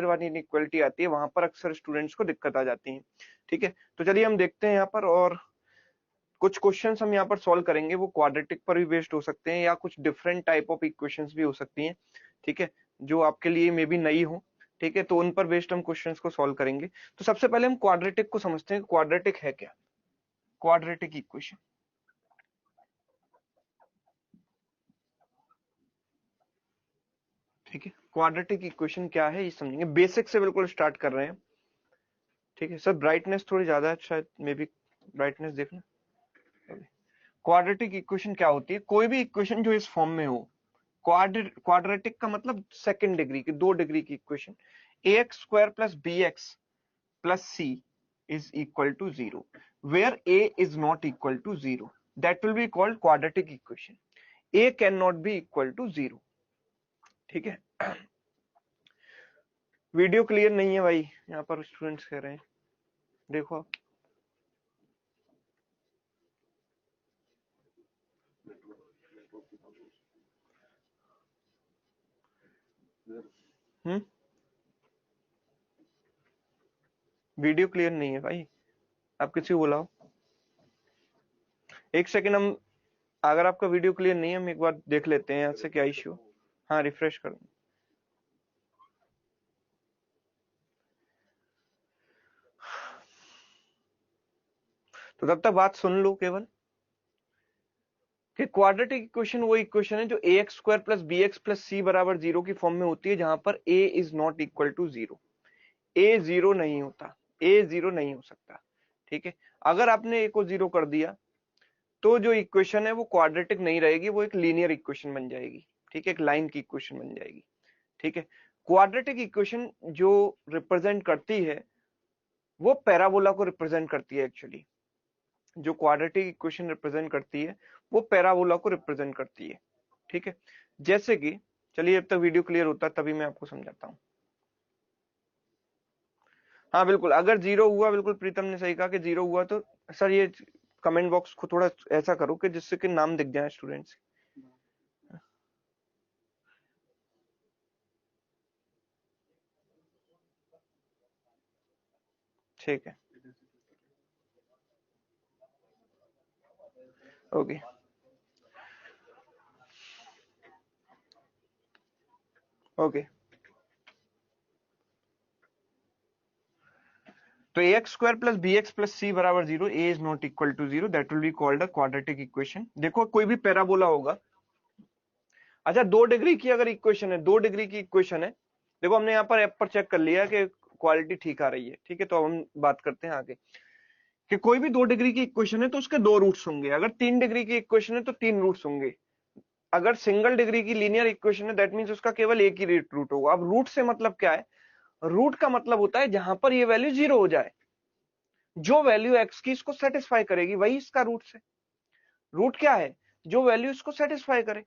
वाली इनइक्वालिटी आती है वहां पर अक्सर स्टूडेंट्स को दिक्कत आ जाती है। ठीक है, तो चलिए हम देखते हैं यहाँ पर, और कुछ क्वेश्चंस हम यहाँ पर सॉल्व करेंगे, वो क्वाड्रेटिक पर भी बेस्ड हो सकते हैं या कुछ डिफरेंट टाइप ऑफ इक्वेशंस भी हो सकती हैं। ठीक है, जो आपके लिए मे बी नई हो। ठीक है, तो उन पर बेस्ड हम क्वेश्चंस को सॉल्व करेंगे। तो सबसे पहले हम क्वाड्रेटिक को समझते हैं। क्वाड्रेटिक है क्या? क्वाड्रेटिक इक्वेशन, ठीक है, क्वाड्रेटिक इक्वेशन क्या है ये समझेंगे। बेसिक से बिल्कुल स्टार्ट कर रहे हैं। ठीक है सर, ब्राइटनेस थोड़ी ज्यादा है शायद, मे बी ब्राइटनेस देखना। क्वाड्रेटिक इक्वेशन क्या होती है? कोई भी इक्वेशन जो इस फॉर्म में हो। क्वाड्रेटिक का मतलब सेकंड डिग्री की, 2 डिग्री की equation. ax square plus bx plus c is equal to 0 where a is not equal to 0, that will be called quadratic equation. a cannot be equal to 0. ठीक है, video clear नहीं है भाई, यहाँ पर students कह रहे हैं, देखो आप। वीडियो क्लियर नहीं है भाई, आप किसी को बुलाओ। एक सेकंड, हम अगर आपका वीडियो क्लियर नहीं है हम एक बार देख लेते हैं यहाँ से क्या इश्यू। हाँ, रिफ्रेश कर। तो तब तक बात सुन लो केवल, कि क्वाड्रेटिक इक्वेशन वो इक्वेशन है जो ax square plus bx plus c बराबर 0 की फॉर्म में होती है, जहां पर a is not equal to 0। a 0 नहीं होता, a 0 नहीं हो सकता। ठीक है, अगर आपने a को 0 कर दिया तो जो इक्वेशन है वो क्वाड्रेटिक नहीं रहेगी, वो एक लीनियर इक्वेशन बन जाएगी। ठीक है, एक लाइन की इक्वेशन बन जाएगी। ठीक है, क्वाड्रेटिक इक्वेशन जो रिप्रेजेंट करती है वो पैराबोला को रिप्रेजेंट करती है। एक्चुअली जो क्वाड्रेटिक इक्वेशन रिप्रेजेंट करती है वो पैराबोला को रिप्रेजेंट करती है। ठीक है, जैसे कि चलिए अब तक वीडियो क्लियर होता है तभी मैं आपको समझाता हूं। हाँ बिल्कुल, अगर 0 हुआ, बिल्कुल प्रीतम ने सही कहा कि 0 हुआ, तो सर ये कमेंट बॉक्स को थोड़ा ऐसा करो कि जिससे कि नाम दिख जाए स्टूडेंट्स। ठीक है, ओके। ओके, तो ax square plus bx plus c बराबर 0, a is not equal to 0, that will be called a quadratic equation. देखो कोई भी पैराबोला होगा, अच्छा 2 डिग्री की अगर इक्वेशन है, 2 डिग्री की इक्वेशन है, देखो हमने यहाँ पर ऐप पर चेक कर लिया कि क्वालिटी ठीक आ रही है। ठीक है, तो अब हम बात करते हैं आगे, कि कोई भी 2 डिग्री की इक्वेशन है तो उसके 2 रूट्स होंगे। अगर 3 डिग्री की इक्वेशन है तो 3 रूट्स होंगे। अगर सिंगल डिग्री की लीनियर इक्वेशन है दैट मींस उसका केवल एक ही रूट होगा। अब रूट से मतलब क्या है? रूट का मतलब होता है जहां पर ये वैल्यू 0 हो जाए, जो वैल्यू x की इसको सेटिस्फाई करेगी वही इसका रूट है। रूट क्या है? जो वैल्यू इसको सेटिस्फाई करे।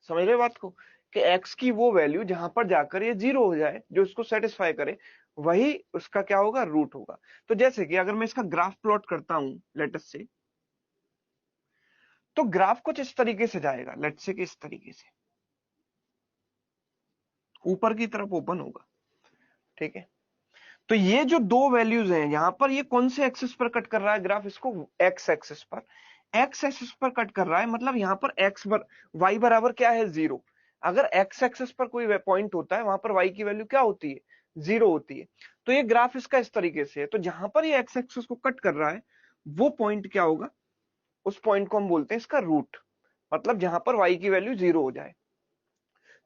समझ रहे बात को, कि x की वो वैल्यू जहां पर जाकर ये 0 हो जाए, जो इसको सेटिस्फाई करे, वही उसका क्या होगा? रूट होगा। तो जैसे कि अगर मैं इसका ग्राफ प्लॉट करता हूं लेट अस से, तो ग्राफ कुछ इस तरीके से जाएगा, लेट से कि इस तरीके से ऊपर की तरफ ओपन होगा। ठीक है, तो ये जो 2 वैल्यूज हैं यहां पर, ये कौन से एक्सिस पर कट कर रहा है ग्राफ? इसको एक्स एक्सिस पर। एक्स एक्सिस पर कट कर रहा है, मतलब यहां पर वाई बराबर क्या है? 0। अगर एक्स एक्सिस पर कोई पॉइंट होता है वहां पर वाई की वैल्यू क्या होती है? 0 होती है। तो ये ग्राफ इसका इस तरीके से है, तो जहां पर ये एक्स एक्सिस को कट कर रहा है वो पॉइंट क्या होगा? उस पॉइंट को हम बोलते हैं इसका रूट, मतलब जहां पर वाई की वैल्यू 0 हो जाए।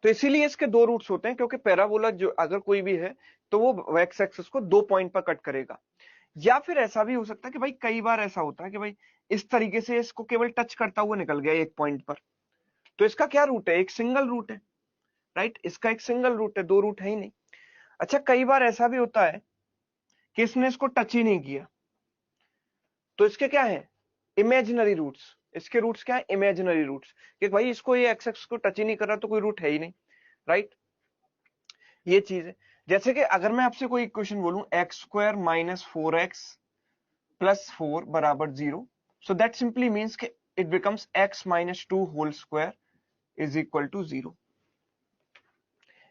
तो इसीलिए इसके 2 रूट्स होते हैं, क्योंकि पैराबोला जो अगर कोई भी है तो वो एक्स एक्सिस को 2 पॉइंट पर कट करेगा। या फिर ऐसा भी हो सकता है कि भाई कई बार ऐसा होता है कि भाई इस तरीके से इसको केवल टच करता हुआ निकल गया एक पॉइंट पर, तो इसका क्या रूट है? एक सिंगल रूट है, राइट? इसका एक सिंगल रूट है, 2 रूट है ही नहीं। अच्छा, कई बार ऐसा भी होता है कि इसने इसको टच ही नहीं किया, तो इसके क्या है? Imaginary roots. इसके रूट्स क्या है? इमेजिनरी रूट्स, कि भाई इसको ये एक्स एक्स को टच ही नहीं कर रहा तो कोई रूट है ही नहीं, राइट? ये चीज है। जैसे कि अगर मैं आपसे कोई इक्वेशन बोलूं x square minus 4x plus 4 बराबर 0, so that simply means कि it becomes x minus 2 whole square is equal to 0.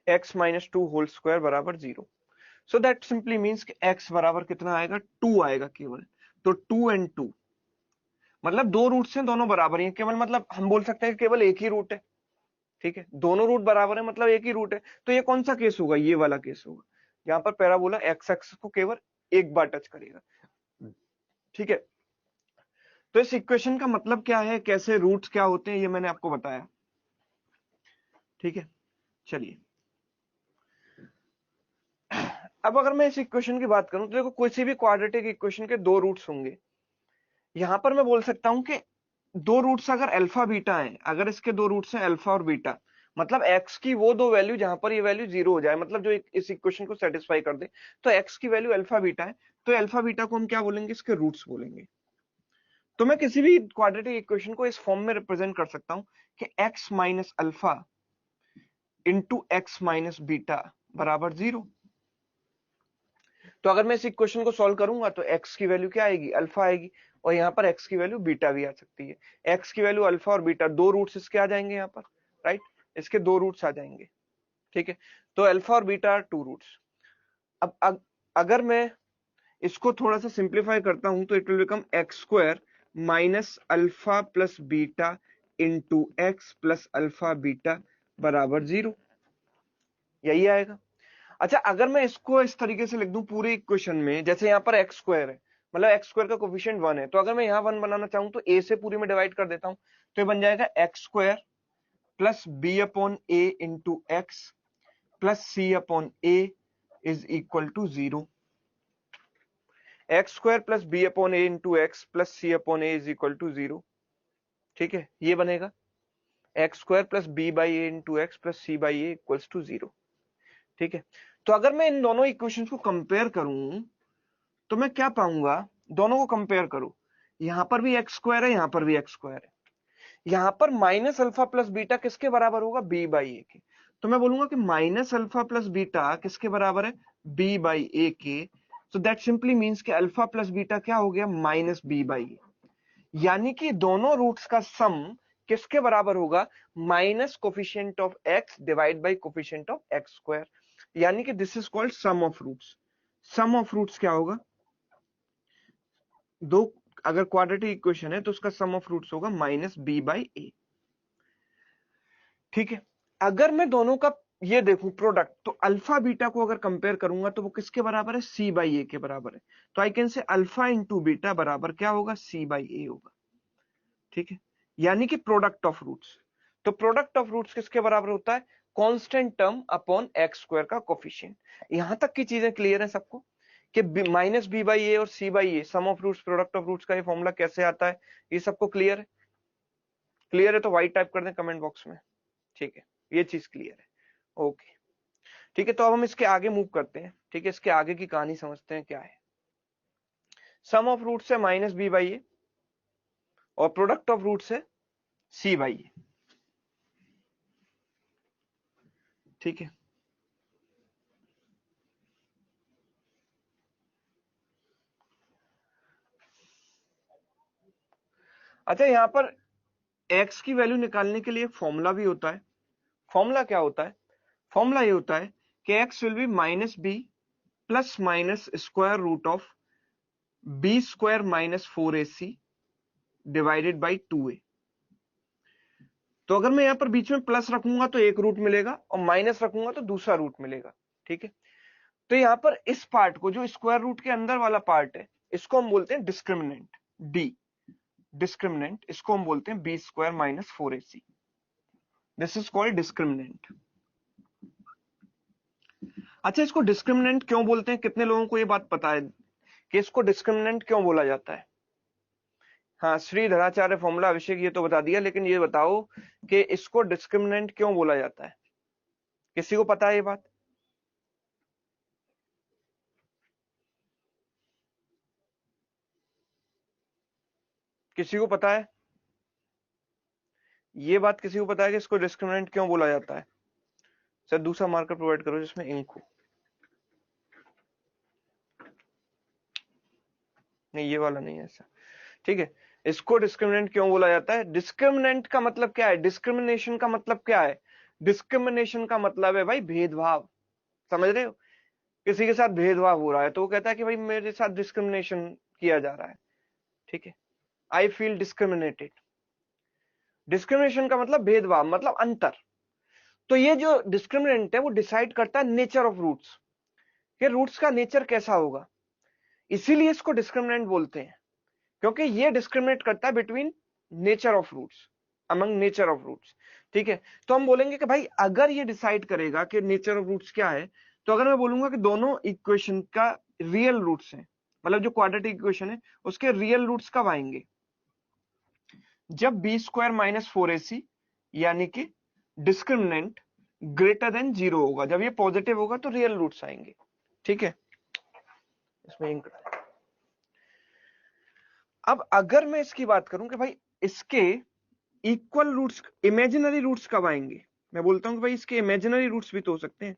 x minus two whole square बराबर 0। सो दैट सिंपली मीन्स कि x बराबर कितना आएगा, 2 आएगा केवल। तो 2 and 2 मतलब दो रूट्स हैं, दोनों बराबर हैं केवल, मतलब हम बोल सकते हैं कि केवल एक ही रूट है। ठीक है, दोनों रूट बराबर है मतलब एक ही रूट है। तो ये कौन सा केस होगा, ये वाला केस होगा, यहाँ पर पैराबोला एक्स एक्सिस को केवल एक बार टच करेगा। ठीक है, तो इस इक्वेशन का मतलब क्या है, कैसे रूट्स क्या होते हैं, ये मैंने आपको बताया। ठीक है, चलिए अब अगर मैं इस इक्वेशन की बात करूं तो देखो, किसी भी क्वाड्रेटिक इक्वेशन के दो रूट्स होंगे। यहां पर मैं बोल सकता हूं कि दो रूट्स अगर अल्फा बीटा हैं, अगर इसके दो रूट्स हैं अल्फा और बीटा, मतलब x की वो दो वैल्यू जहां पर ये वैल्यू जीरो हो जाए, मतलब जो इस इक्वेशन को सेटिस्फाई कर दे, तो x की वैल्यू अल्फा बीटा है, तो अल्फा बीटा को हम क्या बोलेंगे, इसके रूट्स बोलेंगे। तो मैं किसी भी क्वाड्रेटिक इक्वेशन को इस फॉर्म में रिप्रेजेंट कर सकता हूं कि x minus alpha into x minus beta बराबर 0। तो अगर मैं इस इक्वेशन को सॉल्व करूंगा तो x की वैल्यू क्या आएगी, अल्फा आएगी, और यहाँ पर x की वैल्यू बीटा भी आ सकती है। x की वैल्यू अल्फा और बीटा, दो रूट्स इसके आ जाएंगे यहाँ पर, राइट, इसके दो रूट्स आ जाएंगे। ठीक है, तो अल्फा और बीटा आर टू रूट्स। अब अगर मैं इसको थोड़ा सा सिंप्लीफाई करता हूं तो it will become x square minus alpha plus beta into x plus alpha beta बराबर 0, यही आएगा। अच्छा, अगर मैं इसको इस तरीके से लिख दूं पूरे इक्वेशन में, जैसे यहाँ पर एक्स स्क्वायर है, मतलब एक्स स्क्वायर का कोफिशिएंट 1 है, तो अगर मैं यहाँ 1 बनाना चाहूं तो a से पूरी में डिवाइड कर देता हूं, तो ये बन जाएगा x square plus b upon a into x plus c upon a is equal to 0। X square plus b upon a into x plus c upon a is equal to 0। ठीक है, ये बनेगा x square plus b by a into x plus c by a equals to 0। ठीक है, तो अगर मैं इन दोनों इक्वेशंस को कंपेयर करूं तो मैं क्या पाऊंगा, दोनों को कंपेयर करूं, यहां पर भी एक्स स्क्वायर है, यहां पर भी एक्स स्क्वायर है, यहां पर माइनस अल्फा प्लस बीटा किसके बराबर होगा, बी बाई ए के। तो मैं बोलूंगा कि माइनस अल्फा प्लस बीटा किसके बराबर है, बी बाई ए के। सो दैट सिंपली मींस कि अल्फा प्लस बीटा क्या हो गया, माइनस बी बाई ए, यानी कि दोनों रूट्स का सम किसके बराबर होगा, minus coefficient of x divide by coefficient of x square, यानी कि this is called sum of roots. Sum of roots क्या होगा, दो अगर क्वाड्रेटिक इक्वेशन है तो उसका सम ऑफ रूट्स होगा माइनस बी बाई ए। ठीक है, अगर मैं दोनों का ये देखूं प्रोडक्ट, तो अल्फा बीटा को अगर कंपेयर करूंगा तो वो किसके बराबर है, सी बाई ए के बराबर है। तो आई कैन से अल्फा इंटू बीटा बराबर क्या होगा, सी बाई ए होगा। ठीक है, यानी कि प्रोडक्ट ऑफ रूट्स। तो प्रोडक्ट ऑफ रूट्स किसके बराबर होता है, constant term upon x square का कोफिशिएंट। यहां तक की चीजें क्लियर है सबको कि माइनस बी बाई ए और C by A sum of roots product of roots का ये फॉर्मूला कैसे आता है, ये सबको क्लियर है। क्लियर है तो वाइट टाइप कर दें कमेंट बॉक्स में। ठीक है, ये चीज क्लियर है, ओके। ठीक है, तो अब हम इसके आगे मूव करते हैं। ठीक है, इसके आगे की कहानी समझते हैं क्या है। सम ऑफ रूट्स है माइनस बी बाई ए और प्रोडक्ट ऑफ रूट्स है सी बाई ए। ठीक है, अच्छा यहां पर x की वैल्यू निकालने के लिए एक फॉर्मूला भी होता है। फॉर्मूला क्या होता है, फॉर्मूला ये होता है कि x will be minus b plus minus square root of b square minus 4ac divided by 2a। तो अगर मैं यहां पर बीच में प्लस रखूंगा तो एक रूट मिलेगा और माइनस रखूंगा तो दूसरा रूट मिलेगा। ठीक है, तो यहां पर इस पार्ट को, जो स्क्वायर रूट के अंदर वाला पार्ट है, इसको हम बोलते हैं डिस्क्रिमिनेंट, डी डिस्क्रिमिनेंट, इसको हम बोलते हैं b square minus 4ac। This is called discriminant. अच्छा, इसको डिस्क्रिमिनेंट क्यों बोलते हैं, कितने लोगों को ये बात पता है कि इसको डिस्क्रिमिनेंट क्यों बोला जाता है। हाँ, श्रीधराचार्य फॉर्मूला अभिषेक ये तो बता दिया, लेकिन ये बताओ कि इसको डिस्क्रिमिनेंट क्यों बोला जाता है, किसी को पता है ये बात। किसी को पता है ये बात, किसी को पता है कि इसको डिस्क्रिमिनेंट क्यों बोला जाता है। सर दूसरा मार्कर प्रोवाइड करो जिसमें इंक हो। नहीं, ये वाला नहीं है ऐसा। ठीक है, इसको डिस्क्रिमिनेंट क्यों बोला जाता है, डिस्क्रिमिनेंट का मतलब क्या है, डिस्क्रिमिनेशन का मतलब क्या है, डिस्क्रिमिनेशन का मतलब है भाई भेदभाव, समझ रहे हो? किसी के साथ भेदभाव हो रहा है तो वो कहता है कि भाई मेरे साथ डिस्क्रिमिनेशन किया जा रहा है, ठीक है, आई फील डिस्क्रिमिनेटेड। डिस्क्रिमिनेशन का मतलब भेदभाव, मतलब अंतर। तो ये जो डिस्क्रिमिनेंट है वो डिसाइड करता है नेचर ऑफ रूट्स, कि रूट्स का नेचर कैसा होगा, इसीलिए इसको डिस्क्रिमिनेंट बोलते हैं, क्योंकि ये डिस्क्रिमिनेट करता है between nature of roots, among nature of roots. ठीक है, तो हम बोलेंगे कि भाई अगर ये डिसाइड करेगा कि नेचर ऑफ रूट्स क्या है, तो अगर मैं बोलूंगा कि दोनों इक्वेशन का रियल रूट्स हैं, मतलब जो क्वाड्रेटिक इक्वेशन है उसके रियल रूट्स कब आएंगे, जब बी स्क्वायर माइनस 4ac यानी कि डिस्क्रिमिनेंट ग्रेटर देन 0 होगा, जब ये पॉजिटिव होगा तो रियल रूट्स आएंगे। ठीक है, इसमें इंक। अब अगर मैं इसकी बात करूं कि भाई इसके इक्वल रूट्स, इमेजिनरी रूट्स कब आएंगे, मैं बोलता हूं कि भाई इसके इमेजिनरी रूट्स भी तो हो सकते हैं।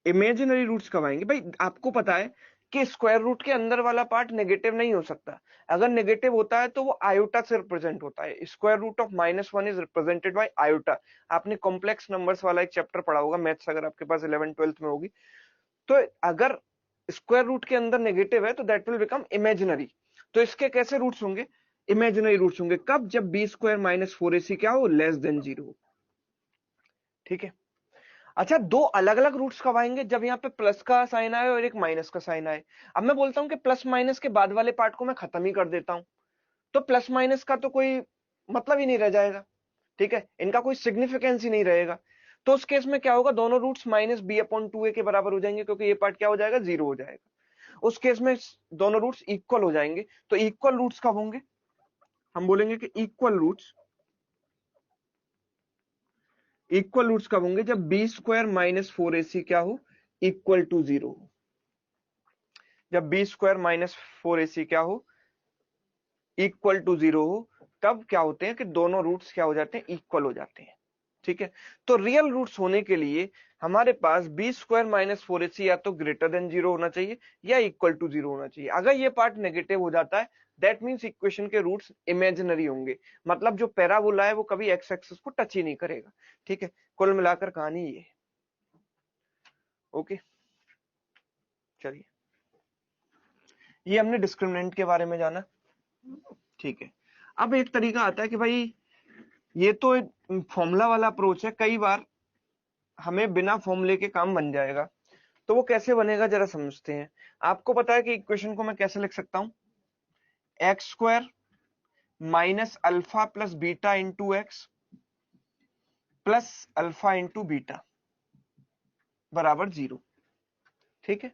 इमेजिनरी रूट्स कब आएंगे, भाई आपको पता है कि स्क्वायर रूट के अंदर वाला पार्ट नेगेटिव नहीं हो सकता, अगर नेगेटिव होता है तो वो आयोटा से रिप्रेजेंट होता है। Square root of -1 is represented by iota. आपने कॉम्प्लेक्स नंबर्स वाला एक चैप्टर पढ़ा होगा मैथ्स, अगर आपके पास 11th-12th में होगी। तो अगर स्क्वायर रूट के अंदर नेगेटिव है तो दैट विल बिकम इमेजिनरी। तो इसके कैसे रूट्स होंगे, इमेजिनरी रूट्स होंगे। कब, जब बी स्क्वायर माइनस 4ac क्या हो, लेस देन 0। ठीक है, अच्छा दो अलग अलग रूट्स कब आएंगे, जब यहाँ पे प्लस का साइन आए और एक माइनस का साइन आए। अब मैं बोलता हूं कि प्लस माइनस के बाद वाले पार्ट को मैं खत्म ही कर देता हूं, तो प्लस माइनस का तो कोई मतलब ही नहीं रह जाएगा। ठीक है, इनका कोई सिग्निफिकेंस ही नहीं रहेगा। तो उस केस में क्या होगा, दोनों रूट्स माइनस b/2a के बराबर हो जाएंगे, क्योंकि ये पार्ट क्या हो जाएगा, 0 हो जाएगा। उस केस में दोनों रूट्स इक्वल हो जाएंगे। तो इक्वल रूट्स कब होंगे, हम बोलेंगे कि इक्वल रूट्स कब होंगे, जब बी स्क्वायर माइनस 4ac क्या हो, इक्वल टू 0 हो। जब बी स्क्वायर माइनस 4ac क्या हो, इक्वल टू 0 हो, तब क्या होते हैं कि दोनों रूट्स क्या हो जाते हैं, इक्वल हो जाते हैं। ठीक है, तो रियल रूट्स होने के लिए हमारे पास बी स्क्वायर माइनस 4ac या तो ग्रेटर देन 0 होना चाहिए या इक्वल टू 0 होना चाहिए। अगर ये पार्ट नेगेटिव हो जाता है दैट मींस इक्वेशन के रूट्स इमेजिनरी होंगे, मतलब जो पैराबोला है वो कभी एक्स एक्सिस को टच ही नहीं करेगा। ठीक है, कुल मिलाकर कहानी ये। ओके, चलिए, ये हमने डिस्क्रिमिनेंट के बारे में जाना। ठीक है, अब एक तरीका आता है कि भाई ये तो फॉर्मूला वाला अप्रोच है, कई बार हमें बिना फॉर्मूले के काम बन जाएगा। तो वो कैसे बनेगा जरा समझते हैं। आपको पता है कि इक्वेशन को मैं कैसे लिख सकता हूं, x square minus alpha plus beta into x plus alpha into beta बराबर 0। ठीक है,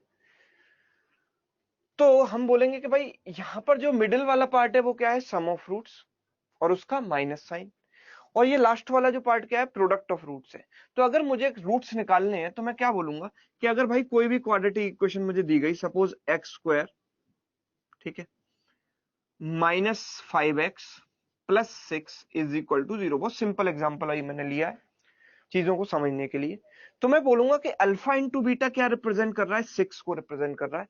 तो हम बोलेंगे कि भाई यहां पर जो मिडिल वाला पार्ट है वो क्या है, सम ऑफ रूट्स और उसका माइनस साइन, और ये लास्ट वाला जो पार्ट क्या है, प्रोडक्ट ऑफ रूट्स है। तो अगर मुझे रूट्स निकालने हैं तो मैं क्या बोलूंगा कि अगर भाई कोई भी क्वाड्रेटिक इक्वेशन मुझे दी गई, सपोज एक्स स्क्वायर, ठीक है, -5x plus 6 is equal to 0। बहुत सिंपल एग्जांपल आई मैंने लिया है चीजों को समझने के लिए। तो मैं बोलूंगा कि अल्फा इंटू बीटा क्या रिप्रेजेंट कर रहा है, 6 को रिप्रेजेंट कर रहा है,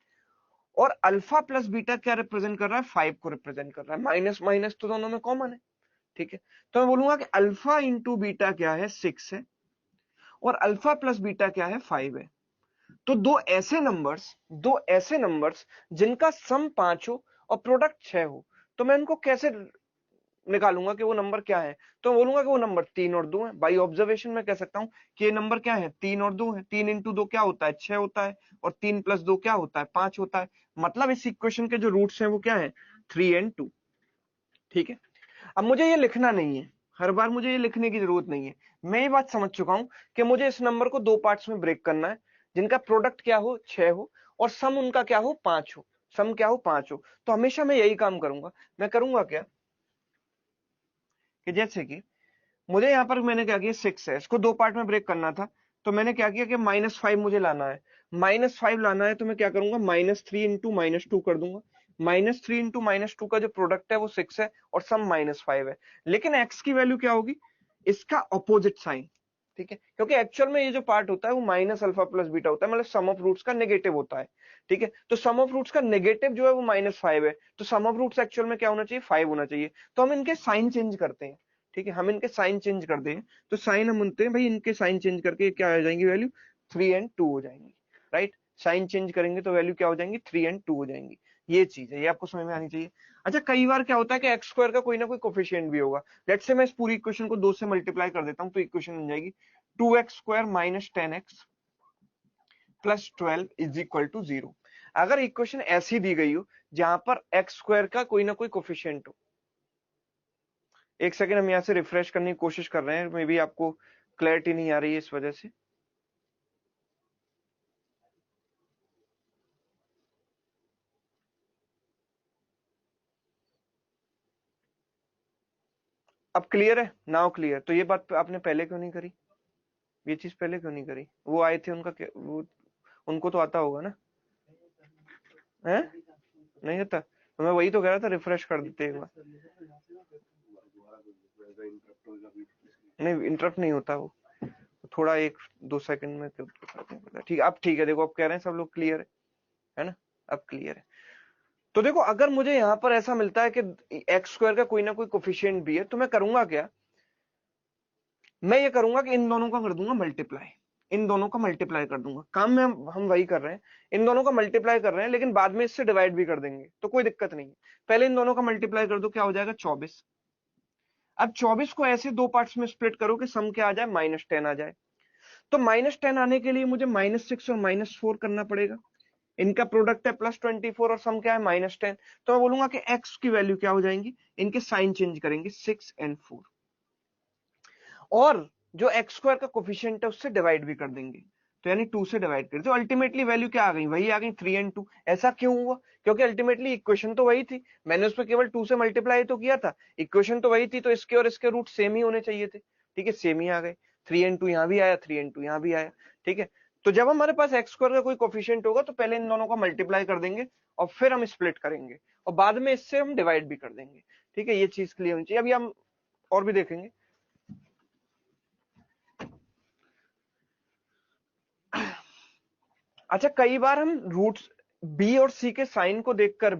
और अल्फा प्लस बीटा क्या रिप्रेजेंट कर रहा है, 5 को रिप्रेजेंट कर रहा है। माइनस माइनस तो दोनों में कॉमन है। ठीक है, तो मैं बोलूंगा कि अल्फा इंटू बीटा क्या है, 6 है, और अल्फा प्लस बीटा क्या है, 5 है। तो दो ऐसे नंबर्स जिनका सम 5 हो और प्रोडक्ट 6 हो, तो मैं उनको कैसे निकालूंगा कि वो नंबर क्या है। तो बोलूंगा कि वो नंबर 3 और 2 है। बाई ऑब्जर्वेशन में कह सकता हूं कि ये नंबर क्या है, 3 और 2 है। 3 इंटू 2 क्या होता है, 6 होता है, और 3 प्लस 2 क्या होता है, 5 होता है। मतलब इस इक्वेशन के जो रूट्स हैं वो क्या है, 3 और 2। ठीक है, अब मुझे ये लिखना नहीं है, हर बार मुझे ये लिखने की जरूरत नहीं है। मैं ये बात समझ चुका हूं कि मुझे इस नंबर को दो पार्ट्स में ब्रेक करना है, जिनका प्रोडक्ट क्या हो, 6 हो, और सम उनका क्या हो, 5 हो। सम क्या हो, 5 हो। तो हमेशा मैं यही काम करूंगा। मैं करूंगा क्या कि जैसे कि मुझे यहाँ पर मैंने क्या किया, 6 है, इसको दो पार्ट में ब्रेक करना था, तो मैंने क्या किया कि -5 मुझे लाना है। -5 लाना है तो मैं क्या करूंगा, -3 इंटू -2 कर दूंगा। -3 इंटू -2 का जो प्रोडक्ट है वो 6 है और सम -5 है। लेकिन x की वैल्यू क्या होगी, इसका ऑपोजिट साइन। ठीक है, क्योंकि एक्चुअल में ये जो पार्ट होता है वो माइनस अल्फा प्लस बीटा होता है, मतलब सम ऑफ रूट्स का नेगेटिव होता है। ठीक है, तो सम ऑफ रूट्स का नेगेटिव जो है वो -5 है, तो सम ऑफ रूट्स एक्चुअल में क्या होना चाहिए, 5 होना चाहिए। तो हम इनके साइन चेंज करते हैं। ठीक है, हम इनके साइन चेंज कर दें तो साइन हम बोलते हैं भाई इनके साइन चेंज करके क्या आ जाएंगी वैल्यू 3 एंड 2 हो जाएंगी, राइट। साइन चेंज करेंगे तो वैल्यू क्या हो जाएंगी 3 एंड 2 हो जाएंगी। ये चीज है, ये आपको समझ में आनी चाहिए। अच्छा कई बार क्या होता है कि एक्स स्क्वायर का कोई ना कोई कोफिशिएंट भी होगा। लेट्स से मैं इस पूरी इक्वेशन को 2 से मल्टीप्लाई कर देता हूं तो इक्वेशन बन जाएगी 2x square minus 10x plus 12 is equal to 0। अगर इक्वेशन ऐसी दी गई हो जहां पर एक्स स्क्वायर का कोई ना कोई कोफिशिएंट हो, एक सेकेंड हम यहाँ से रिफ्रेश करने की कोशिश कर रहे हैं, मे बी आपको क्लैरिटी नहीं आ रही है इस वजह से। अब क्लियर है, नाउ क्लियर। तो ये बात आपने पहले क्यों नहीं करी, ये चीज पहले क्यों नहीं करी? वो आए थे उनका वो उनको तो आता होगा ना, है नहीं आता? तो मैं वही तो कह रहा था रिफ्रेश कर देते एक बार। नहीं इंटरप्ट नहीं होता, वो थोड़ा 1-2 सेकंड में ठीक। अब ठीक है, देखो अब कह रहे हैं सब लोग क्लियर है ना, अब क्लियर है। तो देखो अगर मुझे यहां पर ऐसा मिलता है कि एक्स स्क्वायर का कोई ना कोई कोफिशिएंट भी है तो मैं करूंगा क्या, मैं ये करूंगा कि इन दोनों का कर दूंगा मल्टीप्लाई, इन दोनों का मल्टीप्लाई कर दूंगा। काम में हम वही कर रहे हैं, इन दोनों का मल्टीप्लाई कर रहे हैं, लेकिन बाद में इससे डिवाइड भी कर देंगे तो कोई दिक्कत नहीं है। पहले इन दोनों का मल्टीप्लाई कर दो, क्या हो जाएगा 24। अब 24 को ऐसे दो पार्ट्स में स्प्लिट करो कि सम क्या आ जाए -10 आ जाए। तो -10 आने के लिए मुझे -6 और -4 करना पड़ेगा। इनका प्रोडक्ट है +24 और सम क्या है -10। तो मैं बोलूंगा कि x की वैल्यू क्या हो जाएंगी, इनके साइन चेंज करेंगे 6 और 4, और जो एक्स स्क्वायर का कोफिशिएंट है उससे डिवाइड भी कर देंगे। तो यानी 2 से डिवाइड कर दो, अल्टीमेटली वैल्यू क्या आ गई, वही आ गई 3 एंड 2। ऐसा क्यों हुआ, क्योंकि अल्टीमेटली इक्वेशन तो वही थी, मैंने उस पर केवल 2 से मल्टीप्लाई तो किया था, इक्वेशन तो वही थी, तो इसके और इसके रूट सेम ही होने चाहिए थे। ठीक है, सेम ही आ गए, 3 एंड 2 यहाँ भी आया, 3 एंड 2 यहाँ भी आया। ठीक है, तो जब हमारे पास एक्स स्क्वायर का कोई कोफिशिएंट होगा तो पहले इन दोनों का मल्टीप्लाई कर देंगे और फिर हम स्प्लिट करेंगे और बाद में इससे हम डिवाइड भी कर देंगे। ठीक है, ये चीज क्लियर होनी चाहिए। अभी हम और भी देखेंगे। अच्छा कई बार हम रूट्स बी और सी के साइन को देखकर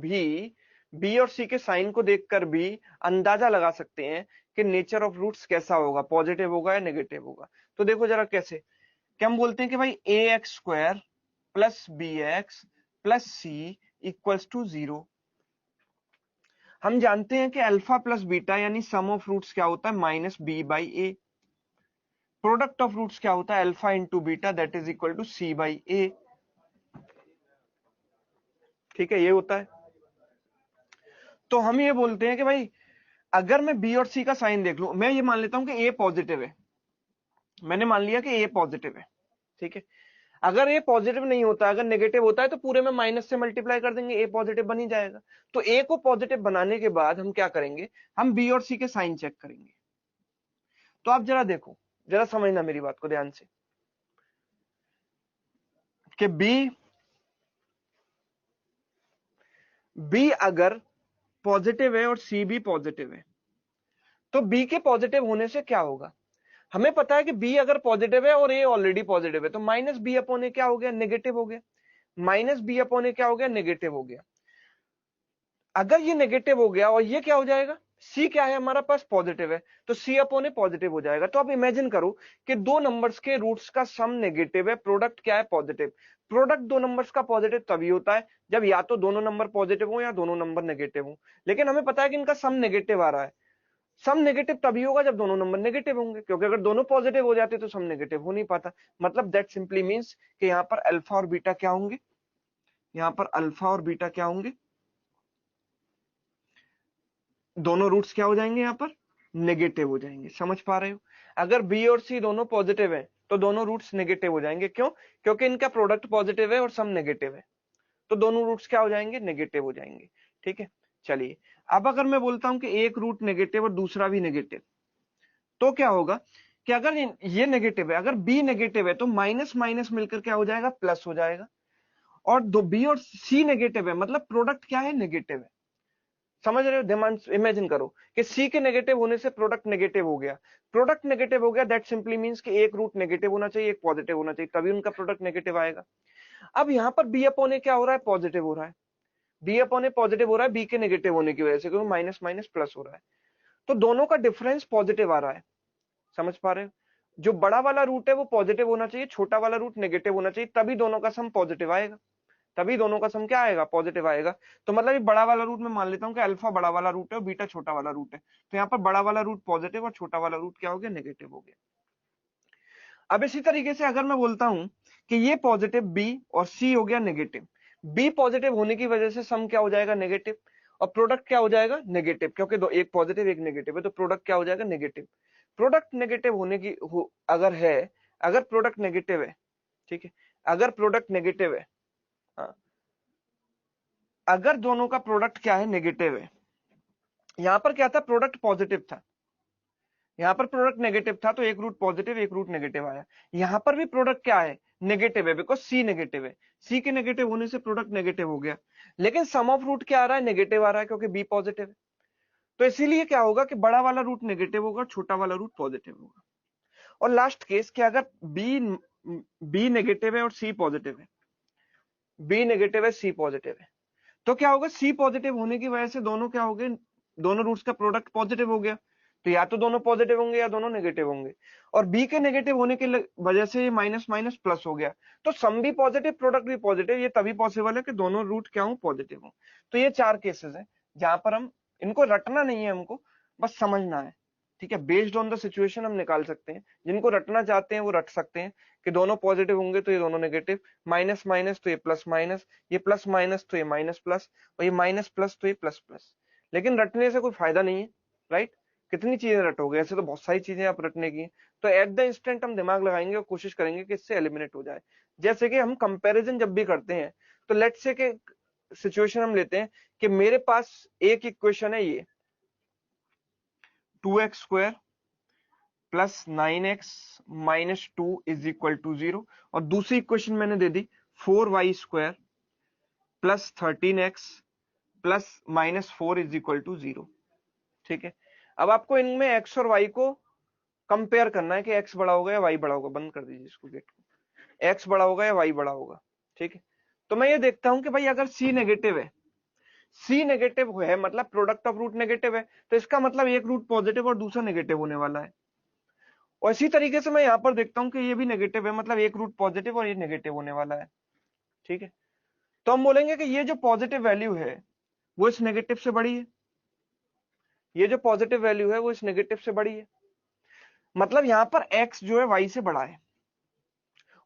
भी अंदाजा लगा सकते हैं कि नेचर ऑफ रूट्स कैसा होगा, पॉजिटिव होगा या नेगेटिव होगा। तो देखो जरा कैसे, क्या हम बोलते हैं कि भाई A X square plus B X plus C equals to 0। हम जानते हैं कि अल्फा प्लस बीटा यानी सम ऑफ रूट्स क्या होता है -b/a। प्रोडक्ट ऑफ रूट्स क्या होता है alpha into beta that is equal to c/a। ठीक है, ये होता है। तो हम ये बोलते हैं कि भाई अगर मैं बी और सी का साइन देख लूं, मैं ये मान लेता हूं कि ए पॉजिटिव है, मैंने मान लिया कि ए पॉजिटिव है। ठीक है, अगर ए पॉजिटिव नहीं होता, अगर नेगेटिव होता है तो पूरे में माइनस से मल्टीप्लाई कर देंगे, ए पॉजिटिव बन ही जाएगा। तो ए को पॉजिटिव बनाने के बाद हम क्या करेंगे, हम बी और सी के साइन चेक करेंगे। तो आप जरा देखो, जरा समझना मेरी बात को ध्यान से, कि बी अगर पॉजिटिव है और सी भी पॉजिटिव है तो बी के पॉजिटिव होने से क्या होगा, हमें पता है कि बी अगर पॉजिटिव है और ए ऑलरेडी पॉजिटिव है तो माइनस बी अपॉन ए क्या हो गया, नेगेटिव हो गया। माइनस बी अपॉन ए क्या हो गया, नेगेटिव हो गया। अगर ये नेगेटिव हो गया और ये क्या हो जाएगा, सी क्या है हमारा पास पॉजिटिव है, तो सी अपॉन ए पॉजिटिव हो जाएगा। तो आप इमेजिन करो कि दो नंबर्स के रूट्स का सम नेगेटिव है, प्रोडक्ट क्या है पॉजिटिव। प्रोडक्ट दो नंबर्स का पॉजिटिव तभी होता है जब या तो दोनों नंबर पॉजिटिव हो या दोनों नंबर नेगेटिव हो। लेकिन हमें पता है कि इनका सम नेगेटिव आ रहा है। सम नेगेटिव तभी होगा जब दोनों नंबर नेगेटिव होंगे, क्योंकि अगर दोनों पॉजिटिव हो जाते तो सम नेगेटिव हो नहीं पाता। मतलब दैट सिंपली मींस कि यहाँ पर अल्फा और बीटा क्या होंगे, यहाँ पर अल्फा और बीटा क्या होंगे, दोनों रूट्स क्या हो जाएंगे, यहाँ पर नेगेटिव हो जाएंगे। समझ पा रहे हो, अगर बी और सी दोनों पॉजिटिव है तो दोनों रूट्स नेगेटिव हो जाएंगे। क्यों, क्योंकि इनका प्रोडक्ट पॉजिटिव है और सम नेगेटिव है, तो दोनों रूट्स क्या हो जाएंगे, नेगेटिव हो जाएंगे। ठीक है, चलिए अब अगर मैं बोलता हूं कि एक रूट नेगेटिव और दूसरा भी नेगेटिव, तो क्या होगा कि अगर ये नेगेटिव है, अगर बी नेगेटिव है तो माइनस माइनस मिलकर क्या हो जाएगा, प्लस हो जाएगा। और दो बी और सी नेगेटिव है मतलब प्रोडक्ट क्या है, नेगेटिव है। समझ रहे हो, दिमाग इमेजिन करो कि सी के नेगेटिव होने से प्रोडक्ट नेगेटिव हो गया। प्रोडक्ट नेगेटिव हो गया दैट सिंपली मींस कि एक रूट नेगेटिव होना चाहिए, एक पॉजिटिव होना चाहिए, तभी उनका प्रोडक्ट नेगेटिव आएगा। अब यहाँ पर बी अपॉन ए क्या हो रहा है, पॉजिटिव हो रहा है। बी अपॉन ए पॉजिटिव हो रहा है बी के नेगेटिव होने की वजह से, क्योंकि माइनस माइनस प्लस हो रहा है। तो दोनों का डिफरेंस पॉजिटिव आ रहा है, समझ पा रहे हो? जो बड़ा वाला रूट है वो पॉजिटिव होना चाहिए, छोटा वाला रूट नेगेटिव होना चाहिए, तभी दोनों का सम पॉजिटिव आएगा, तभी दोनों का सम क्या आएगा, पॉजिटिव आएगा। तो मतलब ये बड़ा वाला रूट मैं मान लेता हूं कि अल्फा बड़ा वाला रूट है और बीटा छोटा वाला रूट है, तो यहाँ पर बड़ा वाला रूट पॉजिटिव और छोटा वाला रूट क्या हो गया, नेगेटिव हो गया। अब इसी तरीके से अगर मैं बोलता हूं कि ये पॉजिटिव बी और सी हो गया नेगेटिव, बी पॉजिटिव होने की वजह से सम क्या हो जाएगा, नेगेटिव, और प्रोडक्ट क्या हो जाएगा, नेगेटिव, क्योंकि दो, एक पॉजिटिव एक नेगेटिव है, तो प्रोडक्ट क्या हो जाएगा, नेगेटिव। प्रोडक्ट नेगेटिव होने की अगर है, अगर प्रोडक्ट नेगेटिव है, ठीक है, अगर प्रोडक्ट नेगेटिव है, हाँ, अगर दोनों का प्रोडक्ट क्या है, नेगेटिव है, यहां पर क्या था, प्रोडक्ट पॉजिटिव था, यहां पर प्रोडक्ट नेगेटिव था, तो एक रूट पॉजिटिव एक रूट नेगेटिव आया। यहां पर भी प्रोडक्ट क्या है, नेगेटिव है, बिकॉज सी नेगेटिव है, सी के नेगेटिव होने से प्रोडक्ट नेगेटिव हो गया, लेकिन सम ऑफ रूट क्या आ रहा है, नेगेटिव आ रहा है, क्योंकि बी पॉजिटिव है। तो इसीलिए क्या होगा कि बड़ा वाला रूट नेगेटिव होगा, छोटा वाला रूट पॉजिटिव होगा। और लास्ट केस कि अगर बी बी नेगेटिव है और सी पॉजिटिव है, बी नेगेटिव है सी पॉजिटिव है, तो क्या होगा, सी पॉजिटिव होने की वजह से दोनों क्या हो गए, दोनों रूट्स का प्रोडक्ट पॉजिटिव हो गया, तो या तो दोनों पॉजिटिव होंगे या दोनों नेगेटिव होंगे। और बी के नेगेटिव होने की वजह से ये माइनस माइनस प्लस हो गया, तो सम भी पॉजिटिव प्रोडक्ट भी पॉजिटिव, ये तभी पॉसिबल है कि दोनों रूट क्या हो, पॉजिटिव हो। तो ये चार केसेस है जहां पर हम, इनको रटना नहीं है हमको, बस समझना है, ठीक है, बेस्ड ऑन द सिचुएशन हम निकाल सकते हैं, जिनको रटना चाहते हैं वो रट सकते हैं कि दोनों पॉजिटिव होंगे तो ये दोनों नेगेटिव, माइनस माइनस तो ये प्लस माइनस, ये प्लस माइनस तो ये माइनस प्लस, और ये माइनस प्लस तो ये प्लस प्लस। लेकिन रटने से कोई फायदा नहीं है, राइट? कितनी चीजें रटोगे, ऐसे तो बहुत सारी चीजें आप रटने की। तो एट द इंस्टेंट हम दिमाग लगाएंगे और कोशिश करेंगे कि इससे एलिमिनेट हो जाए। जैसे कि हम कंपैरिजन जब भी करते हैं, तो लेट्स से के सिचुएशन हम लेते हैं कि मेरे पास एक इक्वेशन है, ये 2x² plus 9x minus 2 is equal to 0, और दूसरी इक्वेशन मैंने दे दी 4y² plus 13x plus minus 4 is equal to 0, ठीक है। अब आपको इनमें x और y को कंपेयर करना है कि x बड़ा होगा या y बड़ा होगा, बंद कर दीजिए इसको गेट को, x बड़ा होगा या y बड़ा होगा, ठीक है। तो मैं ये देखता हूं कि भाई अगर c नेगेटिव है, c नेगेटिव है मतलब प्रोडक्ट ऑफ रूट नेगेटिव है, तो इसका मतलब एक रूट पॉजिटिव और दूसरा नेगेटिव होने वाला है। और इसी तरीके से मैं यहाँ पर देखता हूँ कि ये भी नेगेटिव है, मतलब एक रूट पॉजिटिव और ये नेगेटिव होने वाला है, ठीक है। तो हम बोलेंगे कि ये जो पॉजिटिव वैल्यू है वो इस नेगेटिव से बड़ी है, ये जो पॉजिटिव वैल्यू है वो इस नेगेटिव से बड़ी है, मतलब यहाँ पर x जो है y से बड़ा है,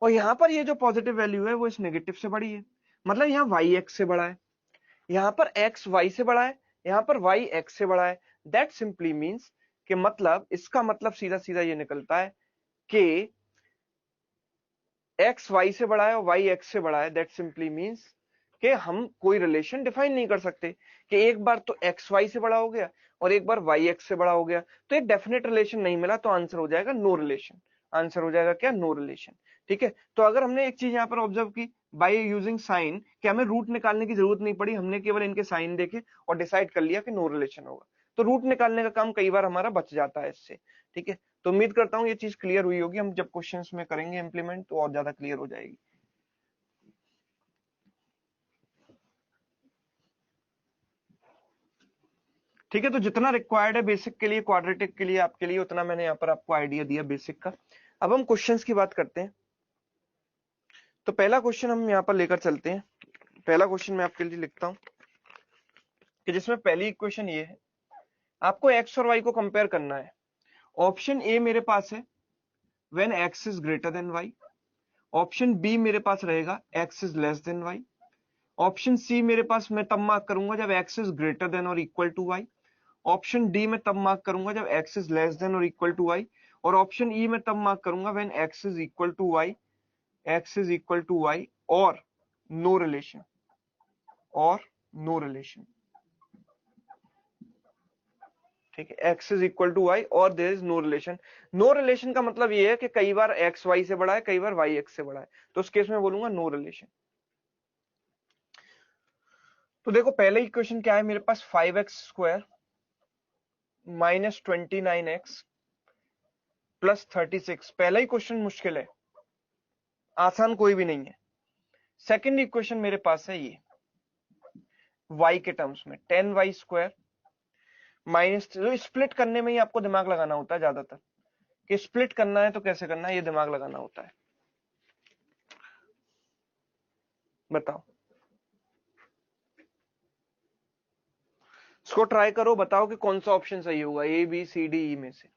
और यहाँ पर ये जो पॉजिटिव वैल्यू है वो इस नेगेटिव से बड़ी है, मतलब यहाँ y x से बड़ा है, यहाँ पर x y से बड़ा है, यहाँ पर y x से बड़ा है। दैट सिंपली मीन्स कि मतलब इसका मतलब सीधा सीधा ये निकलता है कि x y से बड़ा है और y x से बड़ा है। दैट सिंपली मीन्स कि हम कोई रिलेशन डिफाइन नहीं कर सकते कि एक बार तो x y से बड़ा हो गया और एक बार y x से बड़ा हो गया, तो एक डेफिनेट रिलेशन नहीं मिला, तो आंसर हो जाएगा नो रिलेशन। आंसर हो जाएगा क्या, नो रिलेशन, ठीक है। तो अगर हमने एक चीज यहाँ पर ऑब्जर्व की बाय यूजिंग साइन, कि हमें रूट निकालने की जरूरत नहीं पड़ी, हमने केवल इनके साइन देखे और डिसाइड कर लिया कि नो रिलेशन होगा, तो रूट निकालने का काम कई बार हमारा बच जाता है इससे, ठीक है। तो उम्मीद करता हूँ ये चीज क्लियर हुई होगी, हम जब क्वेश्चंस में करेंगे इंप्लीमेंट तो और ज्यादा क्लियर हो जाएगी। ठीक है, तो जितना रिक्वायर्ड है बेसिक के लिए, क्वाड्रेटिक के लिए आपके लिए, उतना मैंने यहाँ पर आपको आइडिया दिया बेसिक का। अब हम क्वेश्चंस की बात करते हैं। तो पहला क्वेश्चन हम यहाँ पर लेकर चलते हैं। पहला क्वेश्चन मैं आपके लिए लिखता हूं कि जिसमें पहली इक्वेशन ये है, आपको एक्स और वाई को कंपेयर करना है। ऑप्शन ए मेरे पास है when x is greater than y, option B मेरे पास रहेगा x is less than y, option C मेरे पास मैं तब मार्क करूंगा जब एक्स इज ग्रेटर देन और equal to y, option D में तब मार्क करूंगा जब एक्स इज लेस देन और इक्वल टू वाई, और ऑप्शन ई में तब मार्क करूंगा when x is equal to y, x is equal to y और नो रिलेशन, और नो रिलेशन, ठीक है। X is equal to y और there is no relation. No relation का मतलब ये है कि कई बार एक्स वाई से बड़ा है, कई बार वाई एक्स से बड़ा है, तो उस केस में बोलूंगा नो रिलेशन। तो देखो पहले इक्वेशन क्या है मेरे पास, 5x² माइनस 29x प्लस 36। पहला ही क्वेश्चन मुश्किल है, आसान कोई भी नहीं है। सेकंड इक्वेशन मेरे पास है ये y के टर्म्स में 10y² माइनस, जो स्प्लिट करने में ही आपको दिमाग लगाना होता है ज्यादातर, कि स्प्लिट करना है तो कैसे करना है, ये दिमाग लगाना होता है। बताओ, इसको ट्राई करो, बताओ कि कौन सा ऑप्शन सही होगा A B C D E में से।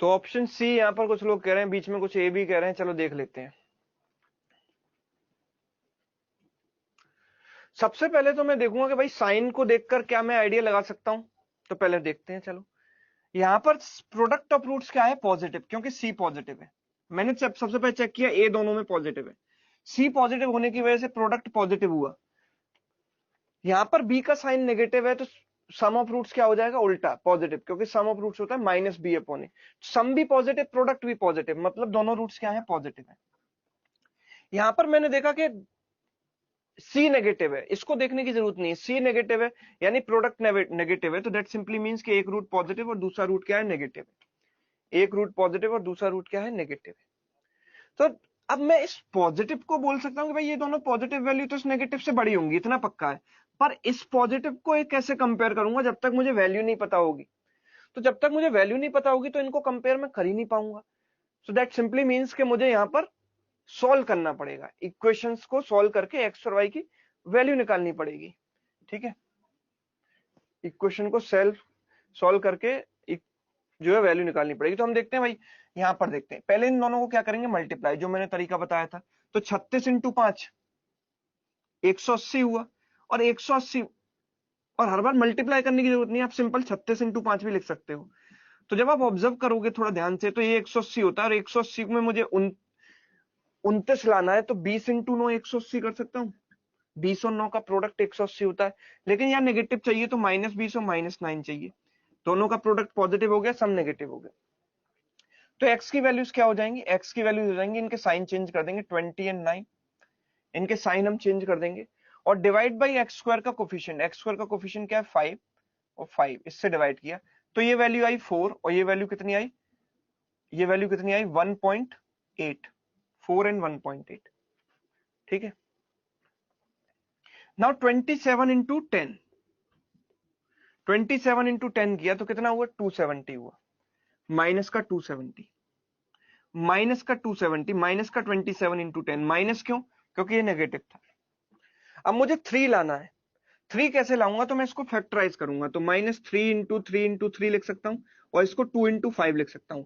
तो ऑप्शन सी, यहां पर कुछ लोग कह रहे हैं, बीच में कुछ ए भी कह रहे हैं, चलो देख लेते हैं। सबसे पहले तो मैं देखूंगा कि भाई साइन को देखकर क्या मैं आइडिया लगा सकता हूं, तो पहले देखते हैं। चलो, यहां पर प्रोडक्ट ऑफ रूट्स क्या है, पॉजिटिव, क्योंकि सी पॉजिटिव है। मैंने सबसे पहले चेक किया, ए दोनों में पॉजिटिव है, सी पॉजिटिव होने की वजह से प्रोडक्ट पॉजिटिव हुआ। यहां पर बी का साइन नेगेटिव है, तो सम ऑफ रूट्स क्या हो जाएगा, उल्टा पॉजिटिव, क्योंकि सम ऑफ रूट्स होता है माइनस बी अपॉन ए। सम भी पॉजिटिव, प्रोडक्ट भी पॉजिटिव, मतलब दोनों रूट्स क्या है, पॉजिटिव है। यहां पर मैंने देखा कि सी नेगेटिव है, इसको देखने की जरूरत नहीं है, सी नेगेटिव है यानी प्रोडक्ट नेगेटिव है, तो दैट सिंपली मींस कि एक रूट पॉजिटिव और दूसरा रूट क्या है, नेगेटिव है। एक रूट पॉजिटिव और दूसरा रूट क्या है, नेगेटिव है। तो अब मैं इस पॉजिटिव को बोल सकता हूं कि भाई ये दोनों पॉजिटिव वैल्यू तो इस नेगेटिव से बड़ी होंगी, इतना पक्का है। पर इस पॉजिटिव को एक कैसे कंपेयर करूंगा, जब तक मुझे वैल्यू नहीं पता होगी। तो जब तक मुझे वैल्यू नहीं पता होगी तो इनको कंपेयर मैं कर ही नहीं पाऊंगा। सो दैट सिंपली मींस कि मुझे यहां पर सॉल्व करना पड़ेगा, इक्वेशंस को सॉल्व करके एक्स और वाई की वैल्यू निकालनी पड़ेगी। ठीक है, इक्वेशन को सॉल्व करके जो है वैल्यू निकालनी पड़ेगी। तो हम देखते हैं भाई, यहां पर देखते हैं, पहले इन दोनों को क्या करेंगे, मल्टीप्लाई, जो मैंने तरीका बताया था। तो 36 इंटू 5 180 हुआ, और 180, और हर बार मल्टीप्लाई करने की जरूरत नहीं है, आप सिंपल 36 इंटू 5 भी लिख सकते हो। तो जब आप ऑब्जर्व करोगे थोड़ा ध्यान से, तो ये 180 होता है, और 180 में मुझे 29 लाना है, तो 20 इंटू 9 180 कर सकता हूँ। 20 और 9 का प्रोडक्ट 180 होता है, लेकिन यहाँ नेगेटिव चाहिए, तो -20 और -9 चाहिए। दोनों का प्रोडक्ट पॉजिटिव हो गया, सम नेगेटिव हो गया। तो x की वैल्यूज क्या हो जाएंगी, x की वैल्यूज हो जाएंगी, इनके साइन चेंज कर देंगे, 20 एंड 9, इनके साइन हम चेंज कर देंगे, और डिवाइड बाई एक्स स्क्वायर का कोफिशिएंट, एक्स स्क्वायर का कोफिशिएंट क्या है, 5, और 5 इससे डिवाइड किया, तो ये वैल्यू आई 4, और ये वैल्यू कितनी आई, ये वैल्यू कितनी आई 1.8, 4 एंड 1.8। ठीक है, नाउ 27 इंटू 10, 27 इंटू 10 किया तो कितना हुआ, 270 हुआ, माइनस का 270, माइनस का 270, माइनस का 27 इंटू 10, माइनस क्यों, क्योंकि ये नेगेटिव था। अब मुझे 3 लाना है, 3 कैसे लाऊंगा, तो मैं इसको फैक्टराइज करूंगा, तो -3 इंटू 3 इंटू 3 लिख सकता हूं, और इसको 2 इंटू 5 लिख सकता हूं।